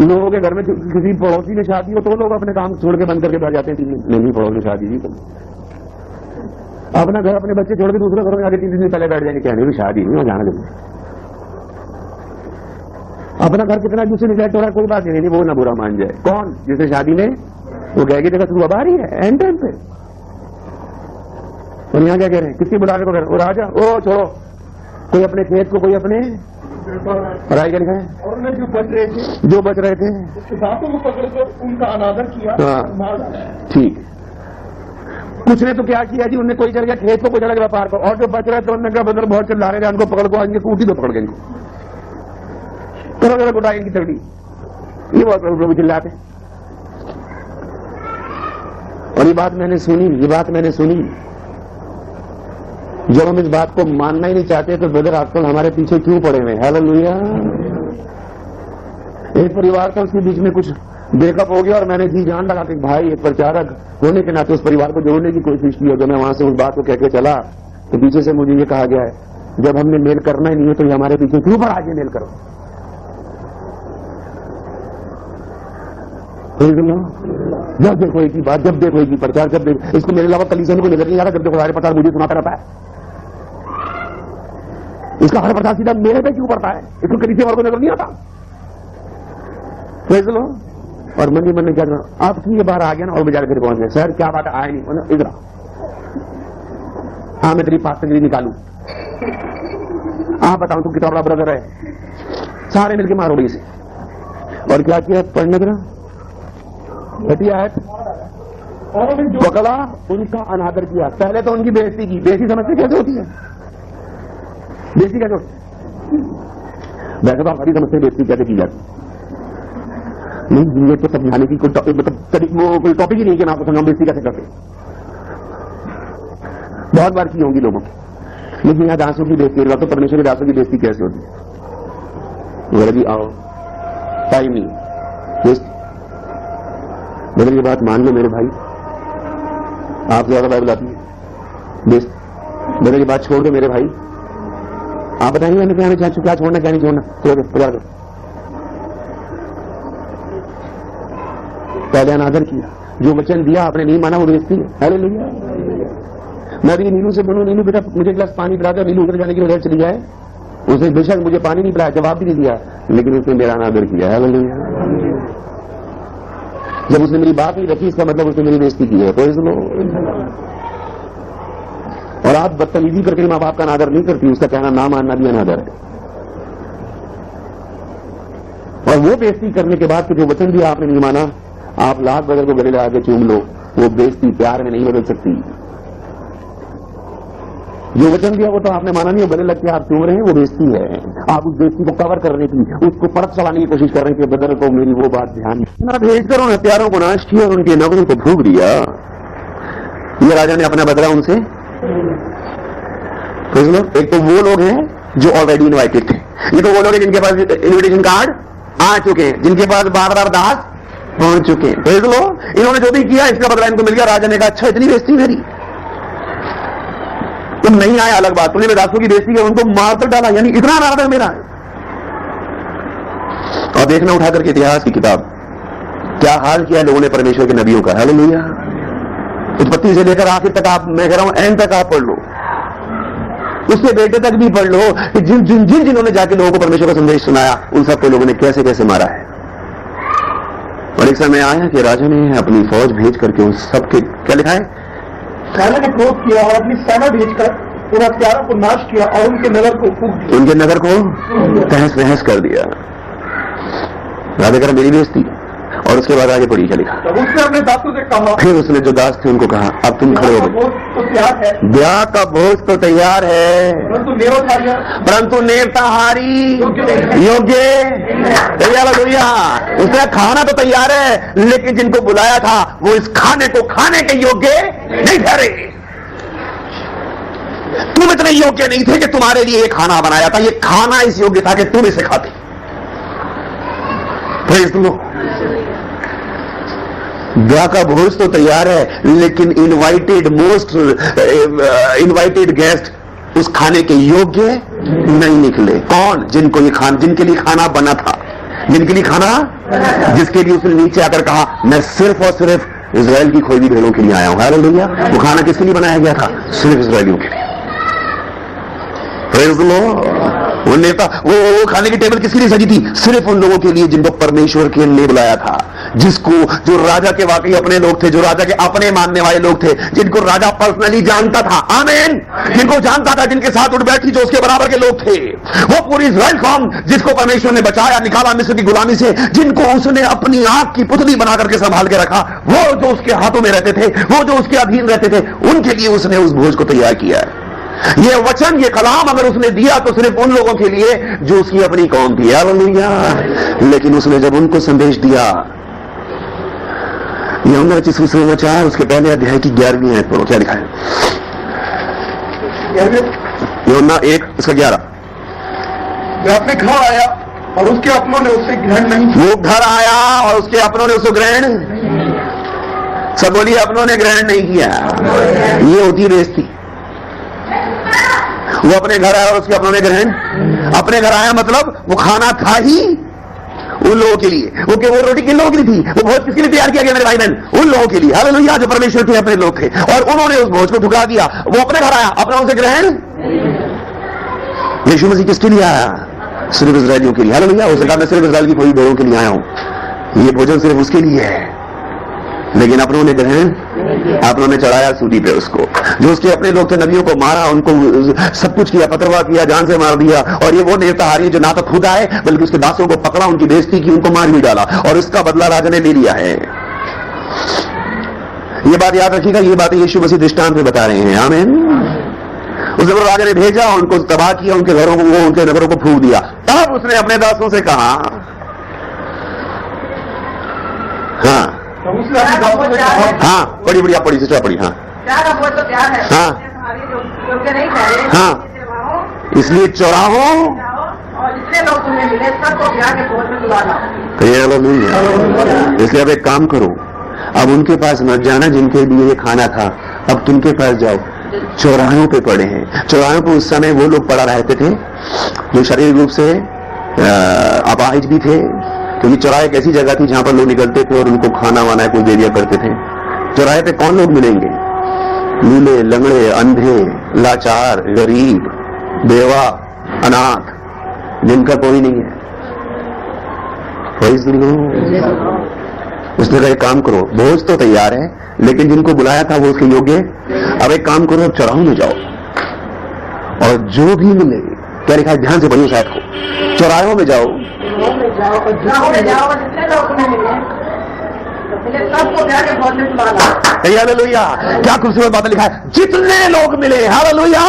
लोगों के घर में किसी पड़ोसी में शादी हो तो लोग अपने काम छोड़ के बंद करके बैठ जाते हैं। नहीं, पड़ोस में शादी नहीं करनी। अपना घर, अपने बच्चे छोड़ के दूसरे घरों में आगे 3 दिन पहले बैठ जाएंगे, कहने की शादी नहीं हो जाना जरूर। अपना घर कितना दूसरे निकल हो रहा है कोई बात नहीं, वो ना बुरा मान जाए। कौन? जिसे शादी में वो कहेगी देखा तू अब आ रही है एंड टाइम पे। और यहाँ क्या कह रहे हैं? किसके बुलाने को? वो राजा, ओ छोड़ो, कोई अपने खेत को, कोई अपने पढ़ाई कर गए, और जो बच रहे थे उसके दांतों को पकड़कर उनका अनादर किया। ठीक। कुछ ने तो क्या किया जी, उनने कोई चल गया खेत को, कोई चला गया व्यापार को, और जो बच रहे थे उन्होंने कहा बंदर बहुत चिल्ला रहे थे, उनको पकड़ को आएंगे, कूटी तो पकड़ गए इनको, करो उठाएंगे तगड़ी। ये बहुत प्रभु चिल्लाते। बात मैंने सुनी, ये बात मैंने सुनी। जब हम इस बात को मानना ही नहीं चाहते तो ब्रदर आजकल हमारे पीछे क्यों पड़े हुए? हालेलुया। एक परिवार था, उसके बीच में कुछ ब्रेकअप हो गया और मैंने जी जान लगा कि भाई एक प्रचारक होने के नाते उस परिवार को जोड़ने की कोशिश की। और जब मैं वहां से उस बात को कहकर चला तो पीछे से मुझे ये कहा गया है, जब हमने मेल करना ही नहीं है तो ये हमारे पीछे क्यों पड़ा? आगे मेल करो। जब देखो एक ही बात, जब देखो एक ही प्रचार, जब देखो इसको मेरे अलावा कलीसिया को नजर नहीं आ रहा, जब देखो सारे प्रचार मुझे सुनाता रहता है। इसका हर प्रचार सीधा मेरे पे क्यों पड़ता है? इसको कलीसिया वालों को नजर नहीं आता। लो और मन ही मन ने क्या करा, आपकी ये बार आ गया ना और बेचारे फिर पहुंच गए। सर क्या बात है, आए नहीं इधर। हाँ मैं तेरी पासगिरी निकालू, हाँ बताऊं तू कितना बड़ा ब्रदर है। सारे मिलके मारो बड़ी से। और क्या किया? पढ़ने देना घटिया है, पकड़ा, उनका अनादर किया। पहले तो उनकी बेइज्जती की। बेइज्जती समझते कैसे होती है? बेइज्जती कैसे होती है? वैसे तो आप सभी समझते बेइज्जती कैसे की जाती। नहीं, ये तो समझाने की कोई कोई टॉपिक ही नहीं कि मैं आपको समझाऊं बेइज्जती कैसे करते। बहुत बार की होंगी लोगों की, लेकिन यहां दासों की बेइज्जती होगा तो परमेश्वर के दासों की बेइज्जती कैसे होती है? बोले जी आओ, टाइम नहीं। बोले ये बात मान लो मेरे भाई, आप ज्यादा बाइबल आती है। बोले ये बात छोड़ दो मेरे भाई, आप बताइए हमें क्या छोड़ना क्या नहीं छोड़ना। तो पहले अनादर किया, जो वचन दिया आपने नहीं माना वो बेइज्जती है। हालेलुया। मैं भी नीलू से बोलूं, नीलू बेटा मुझे गिलास पानी पिला दो, नीलू उधर जाने की वजह चली जाए। उसने बेशक मुझे पानी नहीं पिलाया, जवाब भी नहीं दिया, लेकिन उसने मेरा अनादर किया। हालेलुया। जब उसने मेरी बात नहीं रखी इसका मतलब उसने मेरी बेइज्जती की है। Praise the Lord. और आप बदतमीजी करके मां बाप का अनादर नहीं करती, उसका कहना ना मानना भी अनादर है। और वो बेइज्जती करने के बाद जो वचन भी आपने नहीं माना, आप लाख बदल को गले लगा के चूम लो, वो बेइज्जती प्यार में नहीं बदल सकती। जो वचन दिया वो तो आपने माना नहीं, वो गले लग के आप चूम रहे हैं, वो बेइज्जती है। आप उस बेइज्जती को कवर करने की, उसको परत चलाने की कोशिश कर रहे हैं कि बदल को मेरी वो बात ध्यान ना भेज कर उन्हें प्यारों को नाश किया और उनके नगरों को फूंक दिया। ये राजा ने अपना बदला उनसे। एक तो वो लोग हैं जो ऑलरेडी इन्वाइटेड थे, ये तो वो लोग हैं जिनके पास इन्विटेशन कार्ड आ चुके हैं, जिनके पास बार-बार दास पहुंच चुके हैं। देख लो इन्होंने जो भी किया इसका बदला इनको मिल गया। राजा ने कहा अच्छा इतनी बेइज्जती मेरी, तुम नहीं आए अलग बात, तुमने मेरे दासों की बेइज्जती की, उनको मार कर डाला, यानी इतना नाराज है मेरा। और देखना उठा करके इतिहास की किताब, क्या हाल किया लोगों ने परमेश्वर के नबियों का। हालेलुया। उत्पत्ति से लेकर आखिर तक आप, मैं कह रहा हूं एंड तक आप पढ़ लो, उसके बेटे तक भी पढ़ लो कि जिन्होंने जाके लोगों को परमेश्वर का संदेश सुनाया उन सबको लोगों ने कैसे कैसे मारा है। और एक समय आया कि राजा ने अपनी फौज भेज करके उन सबके, क्या लिखा है, राजा ने क्रोध किया और अपनी सेना भेजकर उन हत्यारों को नाश किया और उनके नगर को फूंक दिया। उनके नगर को तहस नहस कर दिया। राजा कह रहा मेरी बेइज्जती। और उसके बाद आगे पढ़ी, क्या लिखा, तब उसने अपने दासों से कहा, फिर उसने जो दास थे उनको कहा अब तुम खड़े हो गए, तो तैयार है, ब्याह का भोज तो तैयार है, परंतु नेवताहारी योग्य तैयार हो गया। उसने खाना तो तैयार है, लेकिन जिनको बुलाया था वो इस खाने को खाने के योग्य नहीं ठहरे। तुम इतने योग्य नहीं थे कि तुम्हारे लिए ये खाना बनाया था, ये खाना इस योग्य था कि तुम इसे खाते। Praise the Lord. ब्याह का भोज तो तैयार है, लेकिन इनवाइटेड गेस्ट उस खाने के योग्य नहीं निकले। कौन? जिनको ये खाना, जिनके लिए खाना बना था, जिनके लिए खाना, जिसके लिए उसने नीचे आकर कहा मैं सिर्फ और सिर्फ इजराइल की खोई हुई भेड़ों के लिए आया हूं। हालेलुया। वो खाना किसके लिए बनाया गया था? सिर्फ इजराइलियों के लिए। Praise the Lord. वो नेता, वो खाने की टेबल किसके लिए सजी थी? सिर्फ उन लोगों के लिए जिनको परमेश्वर के ने बुलाया था, जिसको, जो राजा के वाकई अपने लोग थे, जो राजा के अपने मानने वाले लोग थे, जिनको राजा पर्सनली जानता था। आमीन। जिनको जानता था, जिनके साथ उठ बैठी, जो उसके बराबर के लोग थे। वो पूरी इजराइल कौम जिसको परमेश्वर ने बचाया, निकाला मिस्र की गुलामी से, जिनको उसने अपनी आंख की पुतली बना करके संभाल के रखा, वो जो उसके हाथों में रहते थे, वो जो उसके अधीन रहते थे, उनके लिए उसने उस भोज को तैयार किया है। ये वचन, ये कलाम अगर उसने दिया तो सिर्फ उन लोगों के लिए जो उसकी अपनी कौम थी। हालेलुया। लेकिन उसने जब उनको संदेश दिया, यूहन्ना रचित सुसमाचार उसके पहले अध्याय की 11वीं आयत पढ़ो, क्या लिखा है? यूहन्ना 1 उसका 11। वह अपने घर आया और उसके अपनों ने उसे ग्रहण नहीं किया। वो घर आया और उसके अपनों ने उसको ग्रहण, सब बोलिए अपनों ने ग्रहण नहीं किया। ये होती बेइज्जती। वो अपने घर आया और उसके अपनों ने ग्रहण, अपने घर आया मतलब वो खाना था ही उन लोगों के लिए। वो रोटी किन लोगों के लिए थी? वो भोज किसके लिए तैयार किया गया मेरे भाई बहन? उन लोगों के लिए। हालेलुया, जो परमेश्वर के अपने लोग थे और उन्होंने उस भोज को ठुकरा दिया। वो अपने घर आया, अपना उनसे ग्रहण। यीशु मसीह किसके लिए आया? सिर्फ इस्राएलियों के लिए। हालेलुया, हो सकता है मैं सिर्फ इस्राएल की कोई भेड़ों के लिए आया हूं, ये भोजन सिर्फ उसके लिए है। लेकिन अपनों ने ग्रहण, अपनों ने चढ़ाया सूली पे उसको। जो उसके अपने लोग थे, नबियों को मारा, उनको सब कुछ किया, पथरवाह किया, जान से मार दिया। और ये वो नेताहारी जो ना तो खुद आए बल्कि उसके दासों को पकड़ा, उनकी बेइज्जती की, उनको मार भी डाला। और इसका बदला राजा ने ले लिया है। ये बात याद रखिएगा, ये बातें यीशु मसीह दृष्टांत में बता रहे हैं। आमीन। उस जब राजा ने भेजा, उनको तबाह किया, उनके घरों को, उनके नगरों को फूंक दिया। तब उसने अपने दासों से कहा, हाँ हाँ, बड़ी बढ़िया पढ़ी, सिस्टर पढ़ी। हाँ हाँ हाँ, इसलिए चौराहों और जितने लोग तुम्हें मिले सबको ब्याह के भोज में बुलाना। इसलिए अब एक काम करो, अब उनके पास मत जाना जिनके लिए ये खाना था, अब तुमके पास जाओ। चौराहों पे पड़े हैं। चौराहों पे उस समय वो लोग पड़ा रहते थे जो शारीरिक रूप से अपाहिज भी थे, क्योंकि चौराहे एक ऐसी जगह थी जहां पर लोग निकलते थे और उनको खाना वाना कुछ दे दिया करते थे। चौराहे पे कौन लोग मिलेंगे? लूले, लंगड़े, अंधे, लाचार, गरीब, बेवा, अनाथ, जिनका कोई नहीं है। उसने कहा एक काम करो, भोज तो तैयार है लेकिन जिनको बुलाया था वो उसके योग्य। अब एक काम करो, चौराहों में जाओ और जो भी मिले, क्या लिखा है ध्यान से पढ़िए शायद को, चौराहों में जाओ, जितने लोग तुम्हें मिले सबको ब्याह के भोज में बुलाना। हालेलुया, क्या खूबसूरत बात लिखा है, जितने लोग मिले। हालेलुया,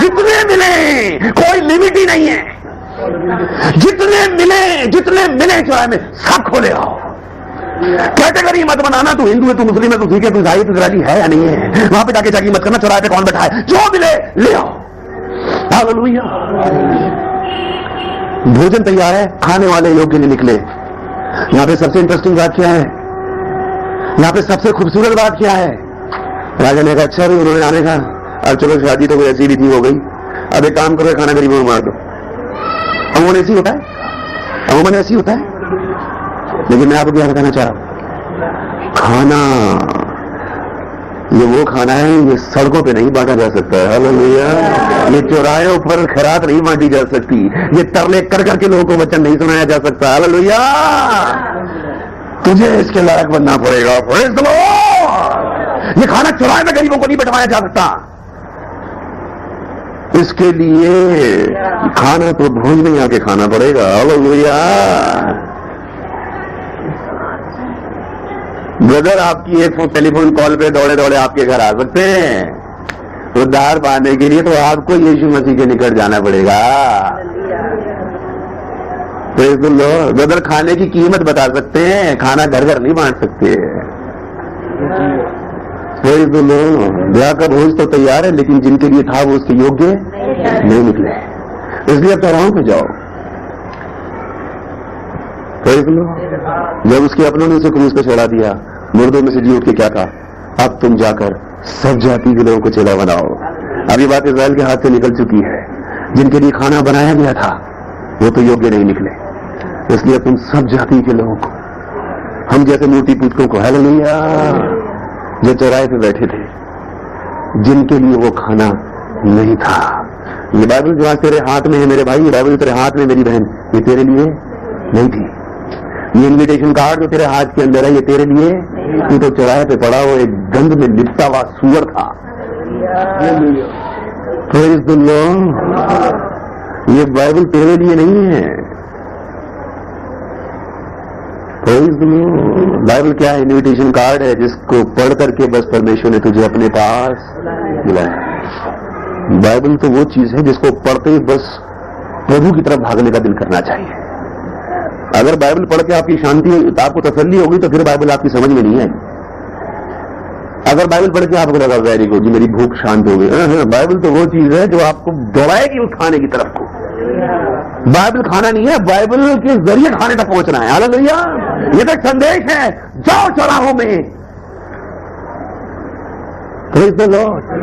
जितने मिले, कोई लिमिट ही नहीं है। जितने मिले चौराहे में सब खोले आओ। कैटेगरी मत बनाना, तू हिंदू है, तू मुस्लिम है, तू सिख है, तू ईसाई है, तू इस्राएली है या नहीं है, वहां पे जाके जाके मत करना। चौराहे पे कौन बैठा है, जो मिले ले आओ। हालेलुया, भोजन तैयार है, खाने वाले योग्य नहीं निकले। यहां पे सबसे इंटरेस्टिंग बात क्या है, यहां पे सबसे खूबसूरत बात क्या है? राजा ने कहा अच्छा भी उन्होंने आने का, अब चलो शादी तो कोई ऐसी भी थी, हो गई, अब एक काम करो, खाना गरीबों में मार दो। अमूमन ऐसी होता है, अमूमन ऐसी होता है। लेकिन मैं आपको क्या बताना चाह रहा हूं, खाना ये वो खाना है, ये सड़कों पे नहीं बांटा जा सकता है। हालेलुया, ये चौराहे पर खैरात नहीं बांटी जा सकती, ये तरले कर करके लोगों को वचन नहीं सुनाया जा सकता। हालेलुया, तुझे इसके लायक बनना पड़ेगा। Praise the Lord. ये खाना चौराहे में गरीबों को नहीं बैठवाया जा सकता, इसके लिए खाना तो भोज में आके खाना पड़ेगा। हालेलुया। ब्रदर आपकी एक टेलीफोन कॉल पे दौड़े दौड़े आपके घर आ सकते हैं। उद्धार पाने के लिए तो आपको यीशु मसीह के निकट जाना पड़ेगा। Praise the Lord. ब्रदर खाने की कीमत बता सकते हैं, खाना घर घर नहीं बांट सकते। Praise the Lord. ब्याह का भोज तो तैयार है लेकिन जिनके लिए था वो उसके योग्य नहीं निकले, इसलिए अब चौराहों पे जाओ। जब उसके अपनों ने उसे क्रूस पे चढ़ा दिया, मुर्दों में से जी उठ के क्या कहा, अब तुम जाकर सब जाति के लोगों को चेला बनाओ। अब ये बात इस्राएल के हाथ से निकल चुकी है। जिनके लिए खाना बनाया गया था वो तो योग्य नहीं निकले, इसलिए तुम सब जाति के लोगों को, हम जैसे मूर्ति पूजकों को, हालेलुया, जो चौराहे पे बैठे थे, जिनके लिए वो खाना नहीं था। ये बाइबल जो आज तेरे हाथ में है मेरे भाई, ये बाइबल तेरे हाथ में मेरी बहन, ये तेरे लिए नहीं थी। ये इन्विटेशन कार्ड जो तेरे हाथ के अंदर है ये तेरे लिए, तू तो चौराहे पे पड़ा वो एक गंध में लिपटा हुआ सूअर था। Praise the Lord. ये बाइबल तेरे लिए नहीं है। Praise the Lord. बाइबल क्या है? इन्विटेशन कार्ड है जिसको पढ़ करके बस परमेश्वर ने तुझे अपने पास बुलाया। बाइबल तो वो चीज है जिसको पढ़ते ही बस प्रभु की तरफ भागने का दिल करना चाहिए। अगर बाइबल पढ़ के आपकी शांति, आपको तसल्ली होगी तो फिर बाइबल आपकी समझ में नहीं आएगी। अगर बाइबल पढ़ के आपको लगा वेरी गुड जी मेरी भूख शांत हो गई, बाइबल तो वो चीज है जो आपको दौड़ाएगी उस खाने की तरफ को। बाइबल खाना नहीं है, बाइबल के जरिए खाने तक पहुंचना है। हालेलुया, ये तो एक संदेश है। जाओ चौराहों में,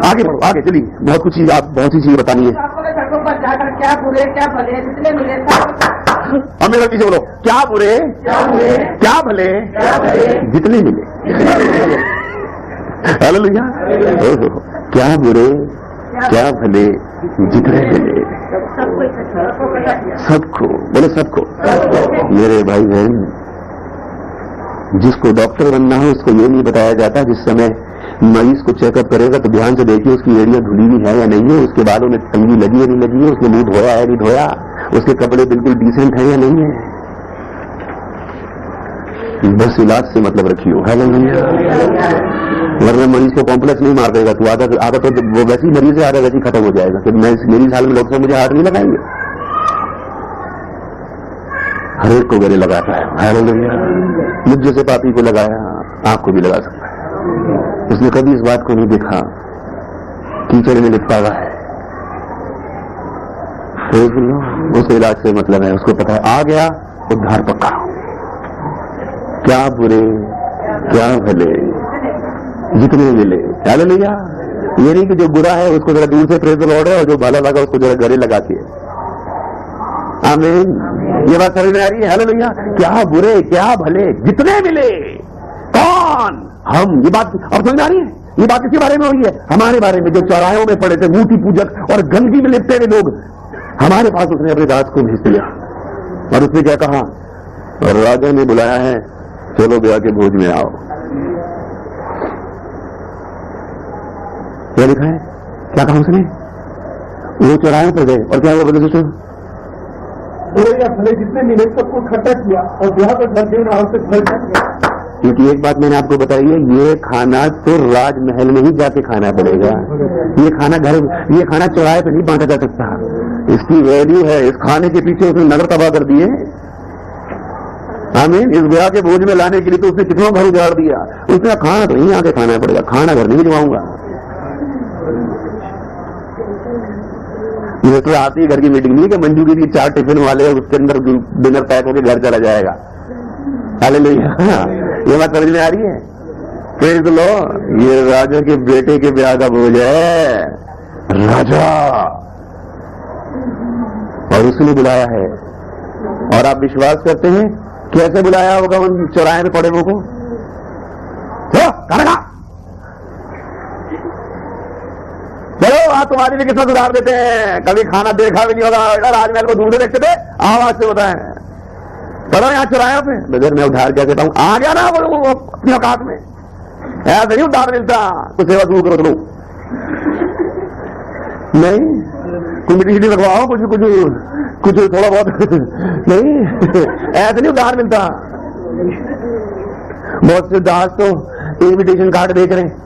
आगे बढ़ो, आगे चलिए। बहुत कुछ चीज, आप बहुत सी चीज बतानी है। सड़कों पर जाकर क्या बुरे क्या भले जितने मिले हम मेरे पीछे बोलो, क्या बुरे क्या भले जितने मिले। हालेलुया, क्या बुरे क्या भले जितने मिले, सबको बोले, सबको। मेरे भाई बहन, जिसको डॉक्टर बनना हो उसको ये नहीं बताया जाता जिस समय मरीज को चेकअप करेगा तो ध्यान से देखिए उसकी एड़ियां धुली हुई है या नहीं है, उसके बालों में कंघी लगी है नहीं लगी है, उसने मुंह धोया है नहीं धोया, उसके कपड़े बिल्कुल डिसेंट है या नहीं है। बस इलाज से मतलब रखियो। हालेलुया, वरना मरीज को कॉम्प्लेक्स नहीं मार देगा तू। आधा तो वो वैसी मरीज है, आधा वैसी खत्म हो जाएगा कि मैं मेरी साल में डॉक्टर मुझे हाथ नहीं लगाएंगे। हर एक को गले लगाता है। हालेलुया, मुझ जैसे पापी को लगाया, आपको भी लगा सकता है। उसने कभी इस बात को नहीं देखा कीचड़ में लिपटा हुआ है। उसको इलाज से मतलब है, उसको पता है आ गया उद्धार पक्का। क्या बुरे क्या भले जितने मिले। हालेलुया, ये नहीं कि जो बुरा है उसको जरा दूर से प्रेज द लॉर्ड है और जो भला लगा उसको जरा गले लगा के। आमीन, ये बात समझ में आ रही है। हालेलुया, क्या बुरे क्या भले जितने मिले। कौन? हम। ये बात अब समझ आ रही है। ये बात किसके बारे में हो रही है? हमारे बारे में, जो चौराहों में पड़े थे मूर्ति पूजक और गंदगी में लिपटे हुए लोग। हमारे पास उसने अपने दास को भेज दिया और उसने क्या कहा? और राजा ने बुलाया है, चलो ब्याह के भोज में आओ। क्या लिखा है? क्या कहा उसने? वो चौराहे पर गए और क्या हुआ बता दोस्तों? भले जितने मिले सबको इकट्ठा किया और ब्याह पर घर देना और घर गया। क्योंकि एक बात मैंने आपको बताई है, ये खाना तो राजमहल में ही जाके खाना पड़ेगा। ये खाना घर, ये खाना चौराहे पे नहीं बांटा जा सकता। इसकी वैल्यू है। इस खाने के पीछे उसने नगर तबाह कर दिए। आमीन। इस ब्याह के भोज में लाने के लिए तो उसने कितना घर उजाड़ दिया। उसने खाना तो यहीं आके खाना पड़ेगा, खाना घर नहीं भिजवाऊंगा। ये तो आती घर की मीटिंग नहीं कि मंजू की 4 टिफिन वाले उसके अंदर डिनर पैक होकर घर चला जाएगा। हालेलुया, ये बात समझ में आ रही है? Praise the Lord. ये राजा के बेटे के ब्याह का भोज है, राजा, और उसने बुलाया है। और आप विश्वास करते हैं कैसे बुलाया होगा उन चौराहे में पड़े वो को? खाना चलो आज तुम्हारी भी किस्मत सुधार देते हैं। कभी खाना देखा भी नहीं होगा, राजमहल को दूर से देखते थे, आवाज से होता है। चलो यहाँ चौराहे पे बगैर मैं उधार क्या कहता हूं, आ गया ना वो अपनी औकात में। ऐसा नहीं उधार मिलता, कुछ सेवा शुरू करो। चलो नहीं, कुछ मीटिंग शीटिंग रखवाओ, कुछ थोड़ा बहुत नहीं, ऐसे नहीं उधार मिलता। बहुत से दास तो इन्विटेशन कार्ड देख रहे हैं।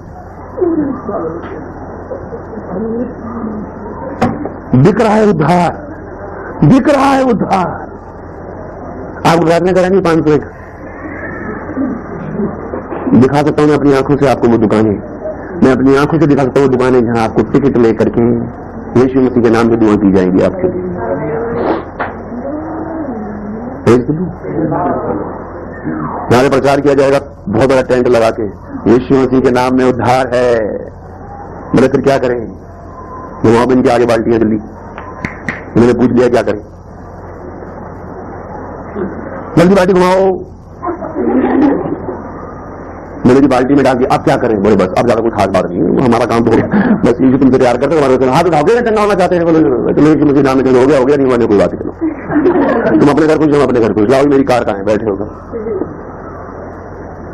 दिख रहा है उद्धार, दिख रहा है उद्धार। आप उद्धार नहीं कराएंगे 500 एक दिखा सकता हूं मैं अपनी आंखों से आपको वो दुकानें। मैं अपनी आंखों से दिखा सकता हूं दुकानें जहां आपको टिकट लेकर के यीशु मसीह के नाम से दुआ की जाएंगी आपके लिए। यहां पे प्रचार किया जाएगा बहुत बड़ा टेंट लगा के, यीशु मसीह के नाम में उद्धार है। बोले फिर क्या करें? वहां बन के आगे बाल्टियां जल्दी। उन्होंने पूछ लिया क्या करें? जल्दी बाल्टी घुमाओ। मेरे की बाल्टी में डाल दिया, अब क्या करें? बोले बस अब ज्यादा कोई खास बात नहीं है, हमारा काम तो बस ये तुमसे तैयार करते हमारे हाथ उठाओगे ना, चंगा होना चाहते हैं। बोले मुझे नाम में हो गया नहीं होने कोई बात नहीं। तुम अपने घर कुछ, अपने घर कुछ लाओ, मेरी कार कहां है? बैठे होगा।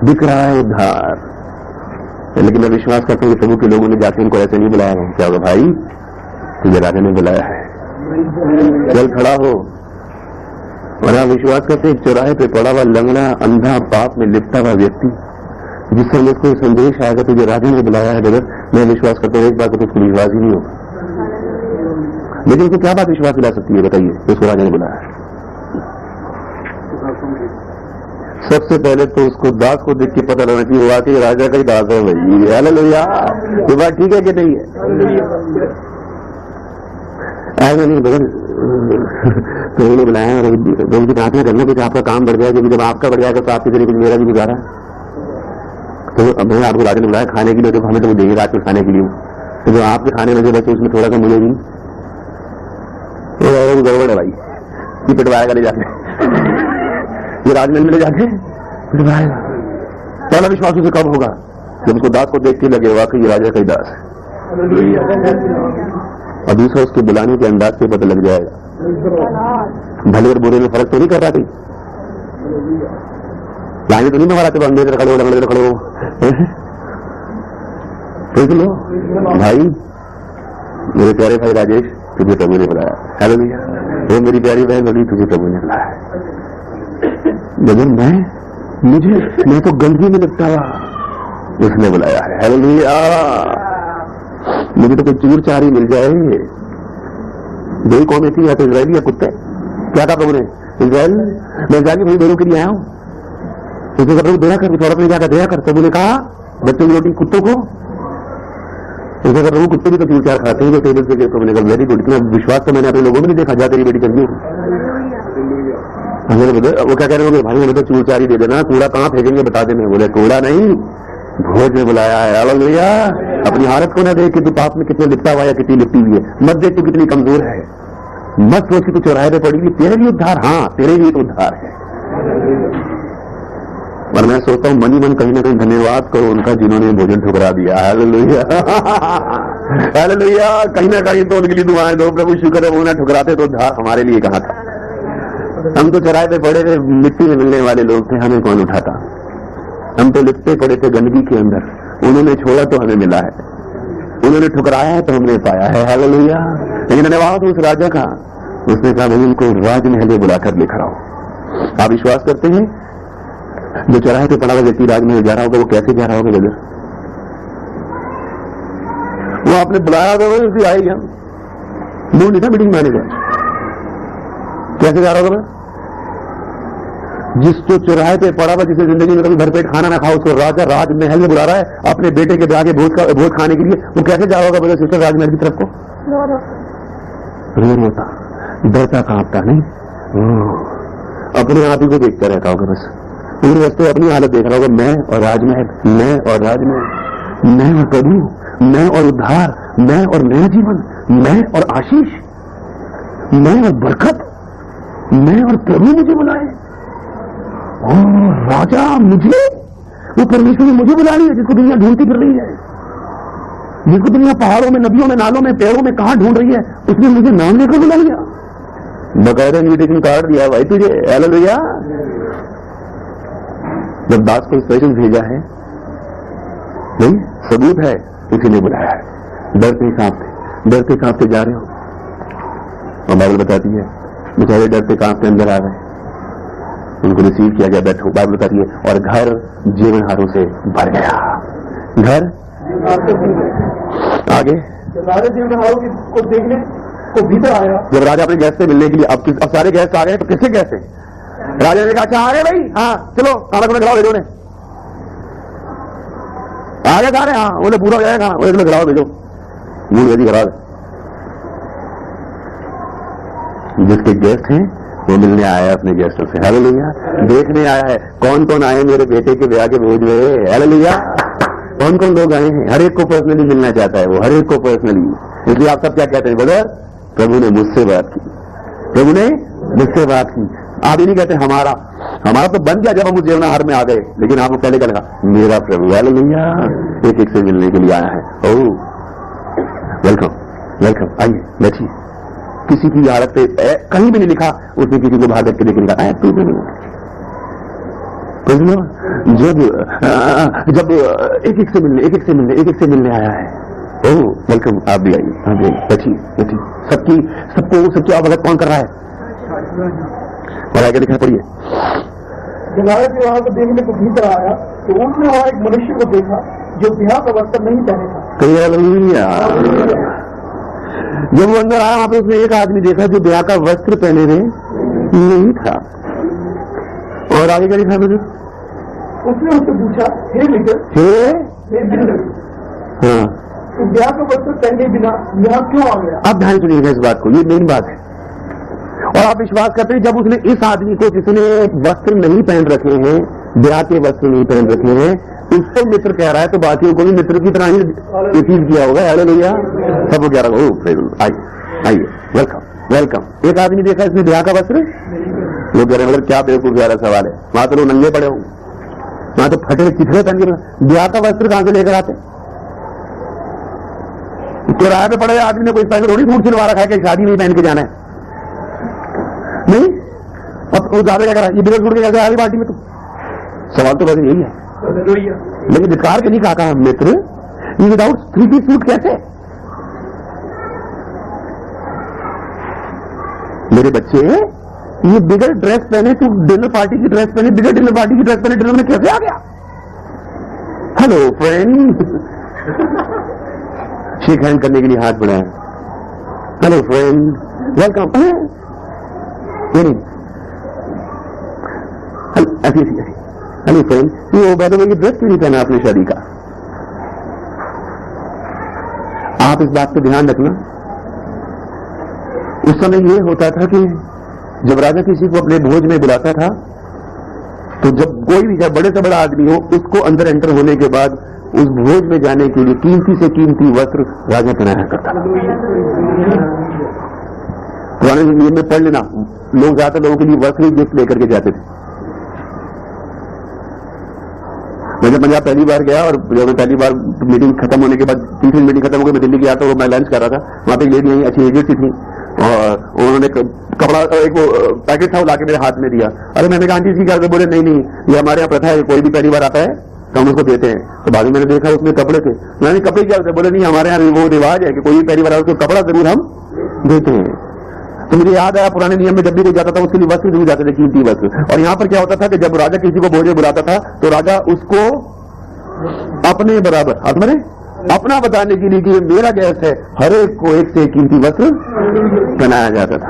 दिख रहा है उद्धार। लेकिन मैं विश्वास करता हूँ कि प्रभु के लोगों ने जाके उनको ऐसे नहीं बुलाया। क्या होगा भाई, तुझे राजा ने बुलाया है, चल खड़ा हो। और आप विश्वास करते हैं चौराहे पे पड़ा हुआ लंगड़ा, अंधा, पाप में लिपटा हुआ व्यक्ति जिस समय उसको संदेश आएगा तुझे राजा ने बुलाया है बगैर, मैं विश्वास करता हूँ एक बात तो उसको विश्वास ही नहीं होगा। लेकिन उसको क्या बात विश्वास दिला सकती है बताइए? उसको राजा ने बुलाया है। सबसे पहले तो उसको दास को देख के पता लगना चाहिए वाकई राजा का ही दास है भाई। हालेलुया। ये बात ठीक है कि नहीं है? आएगा नहीं बगल तो उन्होंने बुलाया और उनकी प्रार्थना करना कुछ आपका काम बढ़ जाएगा, जब आपका बढ़ जाएगा तो आपके जरिए कुछ मेरा भी गुजारा। तो मैंने आपको राजा ने बुलाया खाने के लिए, तो हमें तो वो देंगे रात में खाने के लिए, तो जो आपके खाने में जो बचे उसमें थोड़ा सा मुझे भी गड़बड़ है भाई। ये पिटवाएगा ले जाके, ये राजमहल में ले जाके पिटवाएगा। पहला विश्वास उसे कब होगा? जब उसको दास को देख के लगे वाकई ये राजा का ही दास है। और दूसरा उसके बुलाने के अंदाज से पता लग जाएगा। भले और बुरे में फर्क तो नहीं कर रहा थी, लाइन तो नहीं मारा थे अंदर खड़े हो खड़े हो देख लो भाई। मेरे प्यारे भाई राजेश, तुझे प्रभु ने बुलाया। हेलो भैया, वो मेरी प्यारी बहन बड़ी, तुझे प्रभु ने बुलाया। लेकिन मैं तो गंदगी में लगता हुआ, उसने बुलाया है। हेलो भैया, मुझे तो कोई चूर चार ही मिल जाए। दो ही कौन थी, या तो इजराइल या कुत्ते। क्या कहा प्रभु ने? इजराइल, मैं इजराइल भाई दोनों के लिए आया हूं। उसने कहा प्रभु दया कर, थोड़ा अपने जाकर दया कर। प्रभु ने कहा बच्चों की रोटी कुत्तों को। उसने कहा प्रभु कुत्ते भी तो चूर चार खाते हैं जो टेबल से। प्रभु ने कहा वेरी गुड, इतना विश्वास तो मैंने अपने लोगों में नहीं देखा। जा तेरी बेटी चंगी। वो क्या कह रहे हो भाई, हमें तो चूर चार ही दे देना, कूड़ा कहां फेंकेंगे बता देना। बोले कूड़ा नहीं, भोज में बुलाया है। हालेलुया। अपनी हालत को ना देख कि तू पाप में कितने लिपटा हुआ या कितनी लिपटी हुई है, मत देख तू कितनी कमजोर है, मत सोच कि तू चौराहे पे पड़ी हुई। तेरे लिए उद्धार, हाँ तेरे लिए तो उद्धार है। और मैं सोचता हूं मनी मन कहीं ना कहीं धन्यवाद करो उनका जिन्होंने भोजन ठुकरा दिया। हालेलुया। हालेलुया। कहीं ना कहीं तो उनके लिए दुआएं दो, प्रभु शुक्र है वो ना ठुकराते तो उद्धार हमारे लिए कहां था। हम तो चौराहे पे पड़े थे, मिट्टी में मिलने वाले लोग थे, हमें कौन उठाता। हम तो लिपटे पड़े थे गंदगी के अंदर, उन्होंने छोड़ा तो हमें मिला है, उन्होंने ठुकराया है तो हमने पाया है। हालेलुया। लेकिन धन्यवाद उस राजा का, उसने कहा भाई उनको राजमहल में बुलाकर लेकर आओ। आप विश्वास करते हैं जो चौराहे पे पड़ा हुआ व्यक्ति राजमहल जा रहा होगा, वो कैसे जा रहा होगा? बगैर वो आपने बुलाया होगा, उसकी आएगी। हम मूड नहीं था मीटिंग में आने का, कैसे जा रहा होगा? जिस जो चौराहे पे पड़ा हुआ, जिसे जिंदगी में कभी भरपेट खाना ना खाओ, उसको राजा राजमहल में बुला रहा है अपने बेटे के ब्याह के भोज खाने के लिए, वो कैसे जा रहा होगा बोले सिस्टर राजमहल की तरफ को? रो रोता, डरता कांपता नहीं, अपने आप ही को देखता रहता होगा बस। पूरे रास्ते अपनी हालत देख रहा होगा, मैं और राजमहल, मैं और राजमहल, मैं और प्रभु, मैं और उद्धार, मैं और नया जीवन, मैं और आशीष, मैं और बरकत, मैं और प्रभु मुझे बुलाए। राजा मुझे, वो परमेश्वर ने मुझे बुला लिया जिसको दुनिया ढूंढती फिर रही है, जिसको दुनिया पहाड़ों में, नदियों में, नालों में, पेड़ों में कहां ढूंढ रही है, उसने मुझे नाम लेकर बुला लिया, बकायदा इन्विटेशन कार्ड दिया भाई तुझे। हालेलुया। जब दास को स्पेशल भेजा है, नहीं सबूत है, उसी ने बुलाया है। डरते कांपते जा रहे हो, और बाइबल बताती है बेचारे डरते कांपते अंदर आ गए, उनको रिसीव किया गया, बैठो। बाइबल बताती है और घर जीवनहारों से भर गया। घर आगे सारे जीवनहारों को देखने को भीतर आया। जब राजा अपने गैस से मिलने के लिए, अब सारे गैस आ गए, तो किससे गैस है? राजा ने कहा अच्छा आ गए भाई, हाँ चलो खाना खुना खिलाओ भेजो ने। आ गए सारे, हाँ बोले पूरा हो जाएगा खाना, बोले खिलाओ भेजो, मूड वेदी खराब है। जिसके गेस्ट हैं वो मिलने आया है अपने गेस्टों से। हालेलुया। देखने आया है कौन कौन आए मेरे बेटे के ब्याह के भोज में। हालेलुया। कौन कौन लोग आए हैं, हर एक को पर्सनली मिलना चाहता है वो, हर एक को पर्सनली। इसलिए आप सब क्या कहते हैं? बोले प्रभु ने मुझसे बात की, प्रभु ने मुझसे बात की। आप ही नहीं कहते हमारा तो बन गया जब हम उस जीवनहार में आ गए, लेकिन आपको पहले क्या लगा? मेरा प्रभु। हालेलुया। एक एक से मिलने के लिए आया है। ओह वेलकम वेलकम, आइए बैठिए। किसी की हालत पे कहीं भी नहीं लिखा उसने किसी को बाहर करके देख लिखा तू भी नहीं। जब एक एक से मिलने आया है। ओह वेलकम, आप भी आइए, आप भी बैठिए। सबकी आवश्यक कौन कर रहा है? और आगे लिखा पढ़िए। जब राजा वहां को देखने को भीतर आया तो उसने वहां एक मनुष्य को देखा जो ब्याह का वस्त्र नहीं पहने था। जब वो अंदर आया वहां पर उसने एक आदमी देखा जो ब्याह का वस्त्र पहने हुए नहीं था, और आगे क्या लिखा है मुझे? उसने उससे पूछा, हे लीडर, हाँ, तो ब्याह का वस्त्र पहने बिना यहाँ क्यों आ गया? अब ध्यान सुनिएगा इस बात को, ये मेन बात है। और आप विश्वास करते हैं जब उसने इस आदमी को जिसने वस्त्र नहीं पहन रखे हैं, ब्याह के वस्त्र नहीं पहन रखे हैं, उसको मित्र कह रहा है, तो बाकियों को भी मित्र की तरह ही रिसीव किया होगा। हालेलुया, सबको कह रहा होगा आइए आइए, वेलकम वेलकम। एक आदमी देखा इसने ब्याह का वस्त्र, लोग कह रहे हैं क्या बेवकूफ वाला सवाल है, वहां तो लोग नंगे पड़े होंगे, वहां तो फटे चिथड़े पहन के, ब्याह का वस्त्र कहां से लेकर आते? किराए पे पड़े आदमी ने कोई पहले थोड़ी सूट सिलवा रखा है कि शादी में पहन के जाना है, नहीं। अब वो ज्यादा क्या करा, ये बिगड़ छूट के कैसे आ रही पार्टी में? तो सवाल तो बस यही है, लेकिन धिक्कार के नहीं कहा मित्र, ये विदाउट 3-piece सूट कैसे? मेरे बच्चे, ये बिगर ड्रेस पहने, तू डिनर पार्टी की ड्रेस पहने, बिगर डिनर पार्टी की ड्रेस पहने डिनर में कैसे आ गया? हेलो फ्रेंड, शेक हैंड करने के लिए हाथ बढ़ाया, हेलो फ्रेंड, वेलकम, ये नहीं, ऐसी हेलो फ्रेंड, ये बाय द वे, ये ड्रेस क्यों नहीं पहना आपने शादी का? आप इस बात पे ध्यान रखना। उस समय ये होता था कि जब राजा किसी को अपने भोज में बुलाता था, तो जब कोई भी बड़े से बड़ा आदमी हो, उसको अंदर एंटर होने के बाद उस भोज में जाने के लिए कीमती से कीमती वस्त्र राजा पहनाया करता था। पुराने नियम में पढ़ लेना, लोग ज्यादातर लोगों के लिए वस्त्र ही गिफ्ट लेकर के जाते थे। मैं जब पंजाब पहली बार गया, और जब मैं पहली बार मीटिंग खत्म होने के बाद, तीसरी मीटिंग खत्म हो गई, मैं दिल्ली गया, तो मैं लंच कर रहा था, वहां पे एक लेडी आई, अच्छी एजेड सी थी, और उन्होंने कपड़ा, एक वो पैकेट था, वो लाके मेरे हाथ में दिया। अरे मैंने कहा आंटी जी क्या? बोले नहीं नहीं, ये हमारे यहाँ प्रथा है, कोई भी पहली बार आता है तो हम उसको देते हैं। तो बाद में मैंने देखा उसमें कपड़े थे, मैंने कपड़े क्या होते? बोले नहीं, हमारे यहाँ वो रिवाज है कि कोई भी पहली बार आता है उसको कपड़ा जरूर हम देते हैं। तो मुझे याद आया, पुराने नियम में जब भी कोई जाता था उसके लिए वस्त्र जरूर जाते थे, कीमती वस्त्र। और यहाँ पर क्या होता था कि जब राजा किसी को भोज में बुलाता था, तो राजा उसको अपने बराबर, अपने अपना बताने के लिए कि मेरा गैस है, हर एक को एक से कीमती वस्त्र पहनाया जाता था।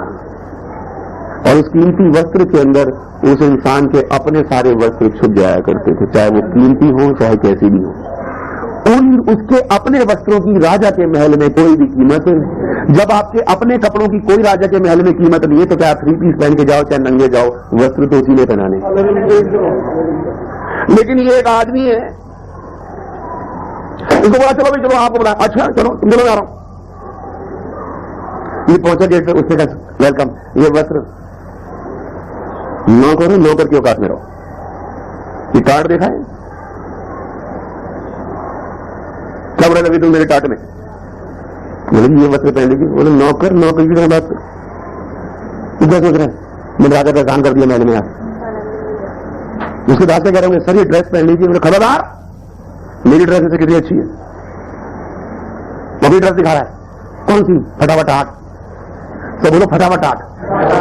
और उस कीमती वस्त्र के अंदर उस इंसान के अपने सारे वस्त्र छुप जाया करते थे, चाहे वो कीमती हो चाहे कैसी भी हो। उसके अपने वस्त्रों की राजा के महल में कोई भी कीमत नहीं। जब आपके अपने कपड़ों की कोई राजा के महल में कीमत नहीं है, तो क्या आप 3-piece पहन के जाओ चाहे नंगे जाओ, वस्त्र तो उसी ने पहनाने। लेकिन ये एक आदमी है, उसको बोला चलो भाई चलो, आपको बोला अच्छा चलो तुम चलो, जा रहा हूं। ये पहुंचा गेट पे, उसने कहा वेलकम, ये वस्त्र नौकर हो, नौकर की औकात में रहो। ये कार्ड देखा है? क्या बोला अभी तुम मेरे कार्ड में? बोले ये वस्त्र पहन लीजिए। बोले नौकर, नौकर की बात तू क्या सोच रहे हैं? मैंने राजा का काम कर दिया मैंने आप। उसके बाद क्या कह रहे हैं? सर ये ड्रेस पहन लीजिए। बोले खबरदार, मेरी ड्रेस से कितनी अच्छी है, वो भी ड्रेस दिखा रहा है, कौन सी? फटाफट आठ। तो बोलो फटाफट आठ,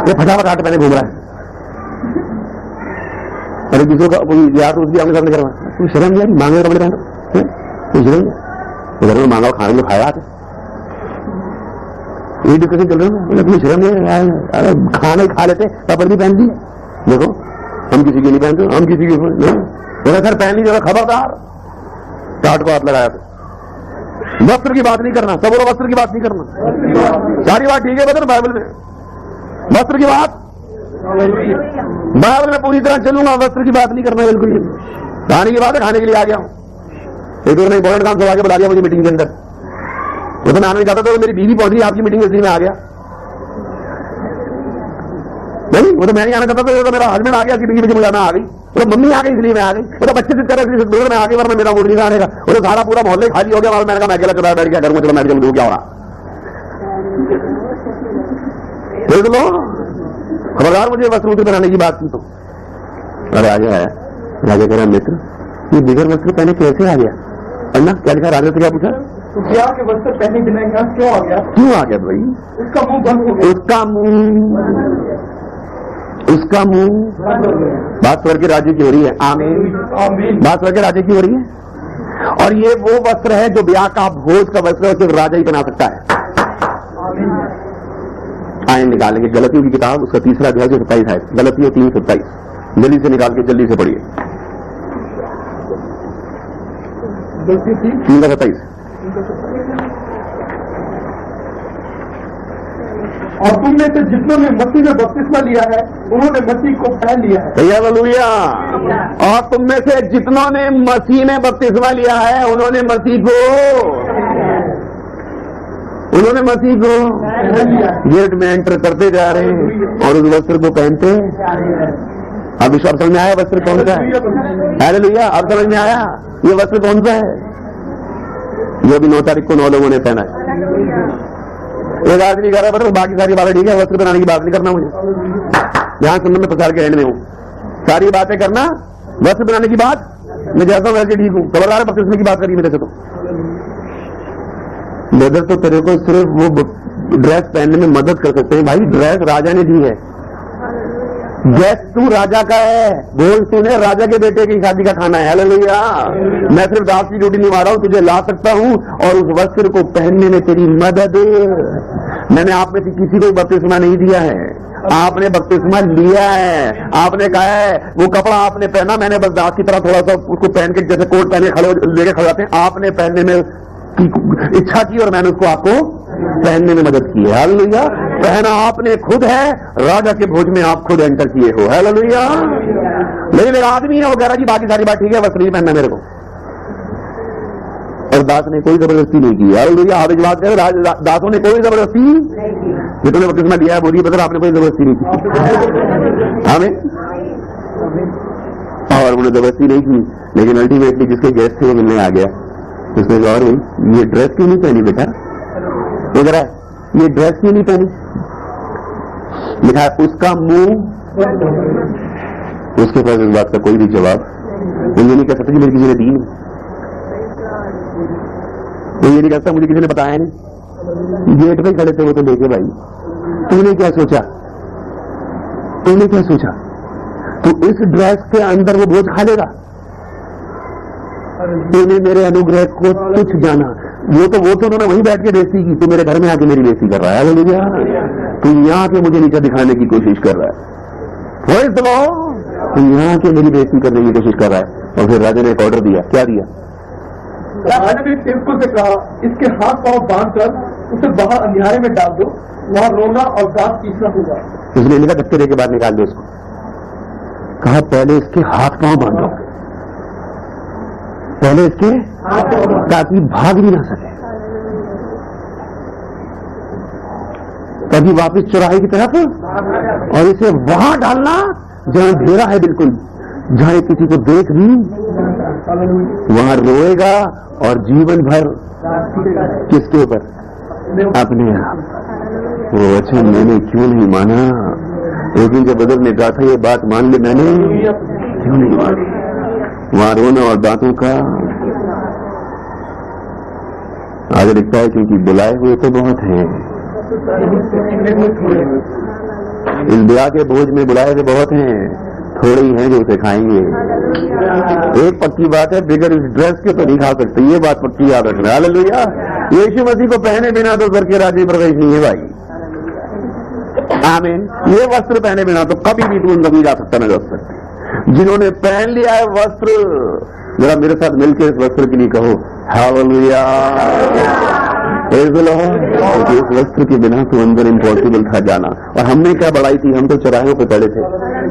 ये फटाफट आठ पहले घूम रहा है। अरे दूसरों का कोई यार उसकी आगे सामने करवा, तुम शर्म यार, मांगे कपड़े पहनो, कुछ नहीं घर में मांगा खाने में खाया, ये डिस्कशन चल रहा है। तुम्हें शर्म नहीं, खाना ही खा लेते, कपड़े भी पहन दिए। देखो हम किसी की नहीं पहनते, हम किसी की नहीं, सर पहन लीजिए, खबरदार। टाट को हाथ लगाया तो वस्त्र की बात नहीं करना, सब बोलो वस्त्र की बात नहीं करना। सारी बात ठीक है बता बाइबल में, वस्त्र की बात बाइबल में पूरी तरह चलूंगा, वस्त्र की बात नहीं करना बिल्कुल। खाने की बात है, खाने के लिए आ गया हूं। एक और इंपॉर्टेंट काम सब आगे बुला दिया मुझे मीटिंग के अंदर, वो तो मैं आने चाहता था, मेरी बीवी पहुंच गई आपकी मीटिंग, इसलिए मैं आ गया। नहीं वो तो मैं नहीं आना चाहता था, तो मेरा हस्बैंड आ गया कि मुझे मैं आ गई, तो मम्मी आ गई इसलिए मैं आ गई, वो तो बच्चे जिद कर रहे थे मैं आ गई, वरना मेरा मूड नहीं आने का। वो तो सारा पूरा मोहल्ले खाली हो गया, मैंने कहा मैं अकेला चला बैठ गया घर में, चलो मैं चल क्या हो रहा। देख लो खबरदार, मुझे वस्त्र बनाने की बात की तो। अरे राजा है, राजा कह रहा मित्र ये बिगर वस्त्र पहने कैसे आ गया? अन्ना क्या लिखा? राजा से क्या पूछा? तो ब्याह के वस्त्र पहने बिना यहाँ क्यों आ गया? क्यों आ गया भाई? उसका मुंह बंद हो गया, उसका मुंह बात स्वर्ग के राज्य की हो रही है। आमीन। बात स्वर्ग के राज्य की हो रही है। और ये वो वस्त्र है जो ब्याह का भोज का वस्त्र है, सिर्फ राजा ही बना सकता है। आए निकालेंगे गलतियों की किताब, उसका 3रा अध्याय 27 है, गलतियों 3:27। जल्दी से निकाल के जल्दी से पढ़िए। 3:27। और तुम में से जितनों ने मसीह में बपतिस्मा लिया है उन्होंने मसीह को पहन लिया है। हालेलुया। और तुम में से जितनों ने मसीह में बपतिस्मा लिया है उन्होंने मसीह को गेट में एंटर करते जा रहे हैं और उस वस्त्र को पहनते हैं। अब इस समझ में आया वस्त्र कौन सा है? हालेलुया। अब समझ में आया ये वस्त्र कौन सा है? जो भी 9 तारीख को 9 लोगों ने पहना है। एक आदमी कह रहा है बाकी सारी बातें ठीक है, वस्त्र बनाने की बात नहीं करना मुझे। ध्यान सुनना, मैं प्रचार के एंड में हूं। सारी बातें करना, वस्त्र बनाने की बात मैं जैसा वैसे ठीक हूं। खबरदार बपतिस्मे की बात करी मेरे से तो लेदर तो तेरे को सिर्फ वो ड्रेस पहनने में मदद कर सकते हैं। भाई ड्रेस राजा ने दी है, गैस तू राजा का है, बोल तूने राजा के बेटे की शादी का खाना है। हालेलुया। मैं सिर्फ दास की ड्यूटी नहीं मार रहा हूं, तुझे ला सकता हूं और उस वस्त्र को पहनने में तेरी मदद। मैंने आप में से किसी को बपतिस्मा नहीं दिया है, आपने बपतिस्मा लिया है। आपने कहा है वो कपड़ा आपने पहना, मैंने बस दास की तरह थोड़ा सा उसको पहन के जैसे कोट पहने लेके खड़े जाते हैं, आपने पहनने में इच्छा की और मैंने उसको आपको पहनने में मदद की है। हालेलुया। पहना आपने खुद है, राजा के भोज में आप खुद एंटर किए हो। हालेलुया। लेकिन एक आदमी है वो कह रहा जी बाकी सारी बात ठीक है, वस्त्र नहीं पहनना मेरे को, और दास ने कोई जबरदस्ती नहीं की। हालेलुया। आप बात करें, दासों ने कोई जबरदस्ती, जितने बपतिस्मा दिया है बोलिए बदल आपने कोई जबरदस्ती नहीं की। हमें और उन्होंने जबरदस्ती नहीं की, लेकिन अल्टीमेटली जिसके गेस्ट थे वो मिलने आ गया। उसने कहा और ये ड्रेस क्यों नहीं पहनी बेटा? वो कह रहा है ये ड्रेस क्यों नहीं पहनी? लिखा है उसका मुंह, उसके पास इस बात का कोई भी जवाब वो ये नहीं कह सकता कि मेरे किसी ने दी नहीं, वो ये नहीं कहता मुझे किसी ने बताया नहीं। गेट पे खड़े थे वो तो लेके भाई, तूने क्या सोचा? तूने क्या सोचा? तो इस ड्रेस के अंदर वो बोझ खा लेगा? तूने मेरे अनुग्रह को तुच्छ जाना। वो तो उन्होंने वहीं बैठ के बेइज्जती की, तू मेरे घर में आके मेरी बेइज्जती कर रहा है। हालेलुया। तू यहाँ के मुझे नीचा दिखाने की कोशिश कर रहा है। वो तू यहाँ के मेरी बेइज्जती करने की कोशिश कर रहा है। और फिर राजा ने एक ऑर्डर दिया। क्या दिया? राजा ने सेवकों से कहा इसके हाथ पांव बांधकर उसे बाहर अंधियारे में डाल दो, वहां रोना और दांत पीसना होगा। उसने लिखा धक्के के बाद निकाल दो उसको। कहा पहले इसके हाथ पांव बांधो, पहले इसके ताकि भाग भी ना सके, कभी वापस चौराहे की तरफ, और इसे वहां डालना जहां अंधेरा है बिल्कुल, जहां किसी को देख भी वहां रोएगा और जीवन भर किसके ऊपर? अपने आप। वो अच्छा मैंने क्यों नहीं माना? एक दिन जब बदर ने कहा था ये बात मान ले, मैंने क्यों नहीं मानी? वहां रोना और दांतों का आगे दिखता है क्योंकि बुलाए हुए तो बहुत हैं, इस ब्याह के भोज में बुलाए हुए बहुत हैं, थोड़े ही हैं जो उसे खाएंगे। एक पक्की बात है, बिगर इस ड्रेस के तो नहीं खा सकते, ये बात पक्की याद रखना। हालेलुया। यीशु मसीह को पहने बिना तो घर के राज्य प्रवेश नहीं है भाई। आमीन। ये वस्त्र पहने बिना तो कभी भी तू नहीं जा सकता, न जा सकता। जिन्होंने पहन लिया है वस्त्र, जरा मेरे साथ मिलकर इस वस्त्र के लिए कहो हालेलुया। क्योंकि इस वस्त्र के बिना तो अंदर इम्पॉसिबल था जाना। और हमने क्या बढ़ाई थी, हम तो चौराहों पे पड़े थे,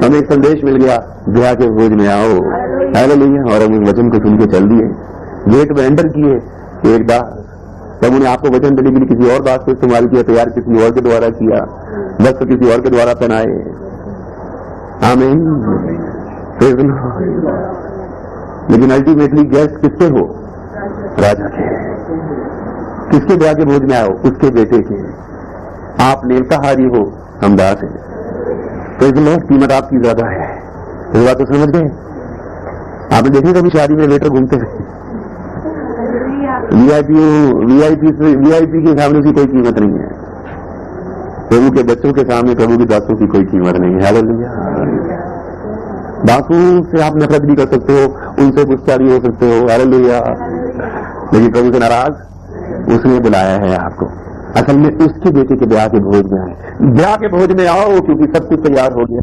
हमें एक संदेश मिल गया ब्याह के भोज में आओ। हालेलुया। और हम उस वचन को सुन के चल दिए, गेट में एंटर किए। एक बार तब उन्हें आपको वचन देने के लिए किसी और बात को इस्तेमाल किया, तैयार किसी और के द्वारा किया, वस्त्र किसी और के द्वारा पहनाए। आमीन। लेकिन अल्टीमेटली गेस्ट किसके हो? राजा के। किसके ब्याह के भोज में आओ? उसके बेटे के। आप नेवताहारी हो, हम दास हैं। तो इसलिए कीमत आपकी ज्यादा है। इस बात तो समझ गए? आपने देखी कभी शादी में वेटर घूमते हुए? वीआईपी के सामने उसकी कोई कीमत नहीं है। प्रभु के बच्चों के सामने प्रभु की दासों की कोई कीमत नहीं है। हालेलुया। दासों से आप नफरत भी कर सकते हो, उनसे गुस्सा भी हो सकते हो। हालेलुया। लेकिन प्रभु से नाराज उसने बुलाया है आपको। असल में उसके बेटे के ब्याह के भोज में आए। ब्याह के भोज में आओ क्योंकि सब कुछ तैयार हो गया।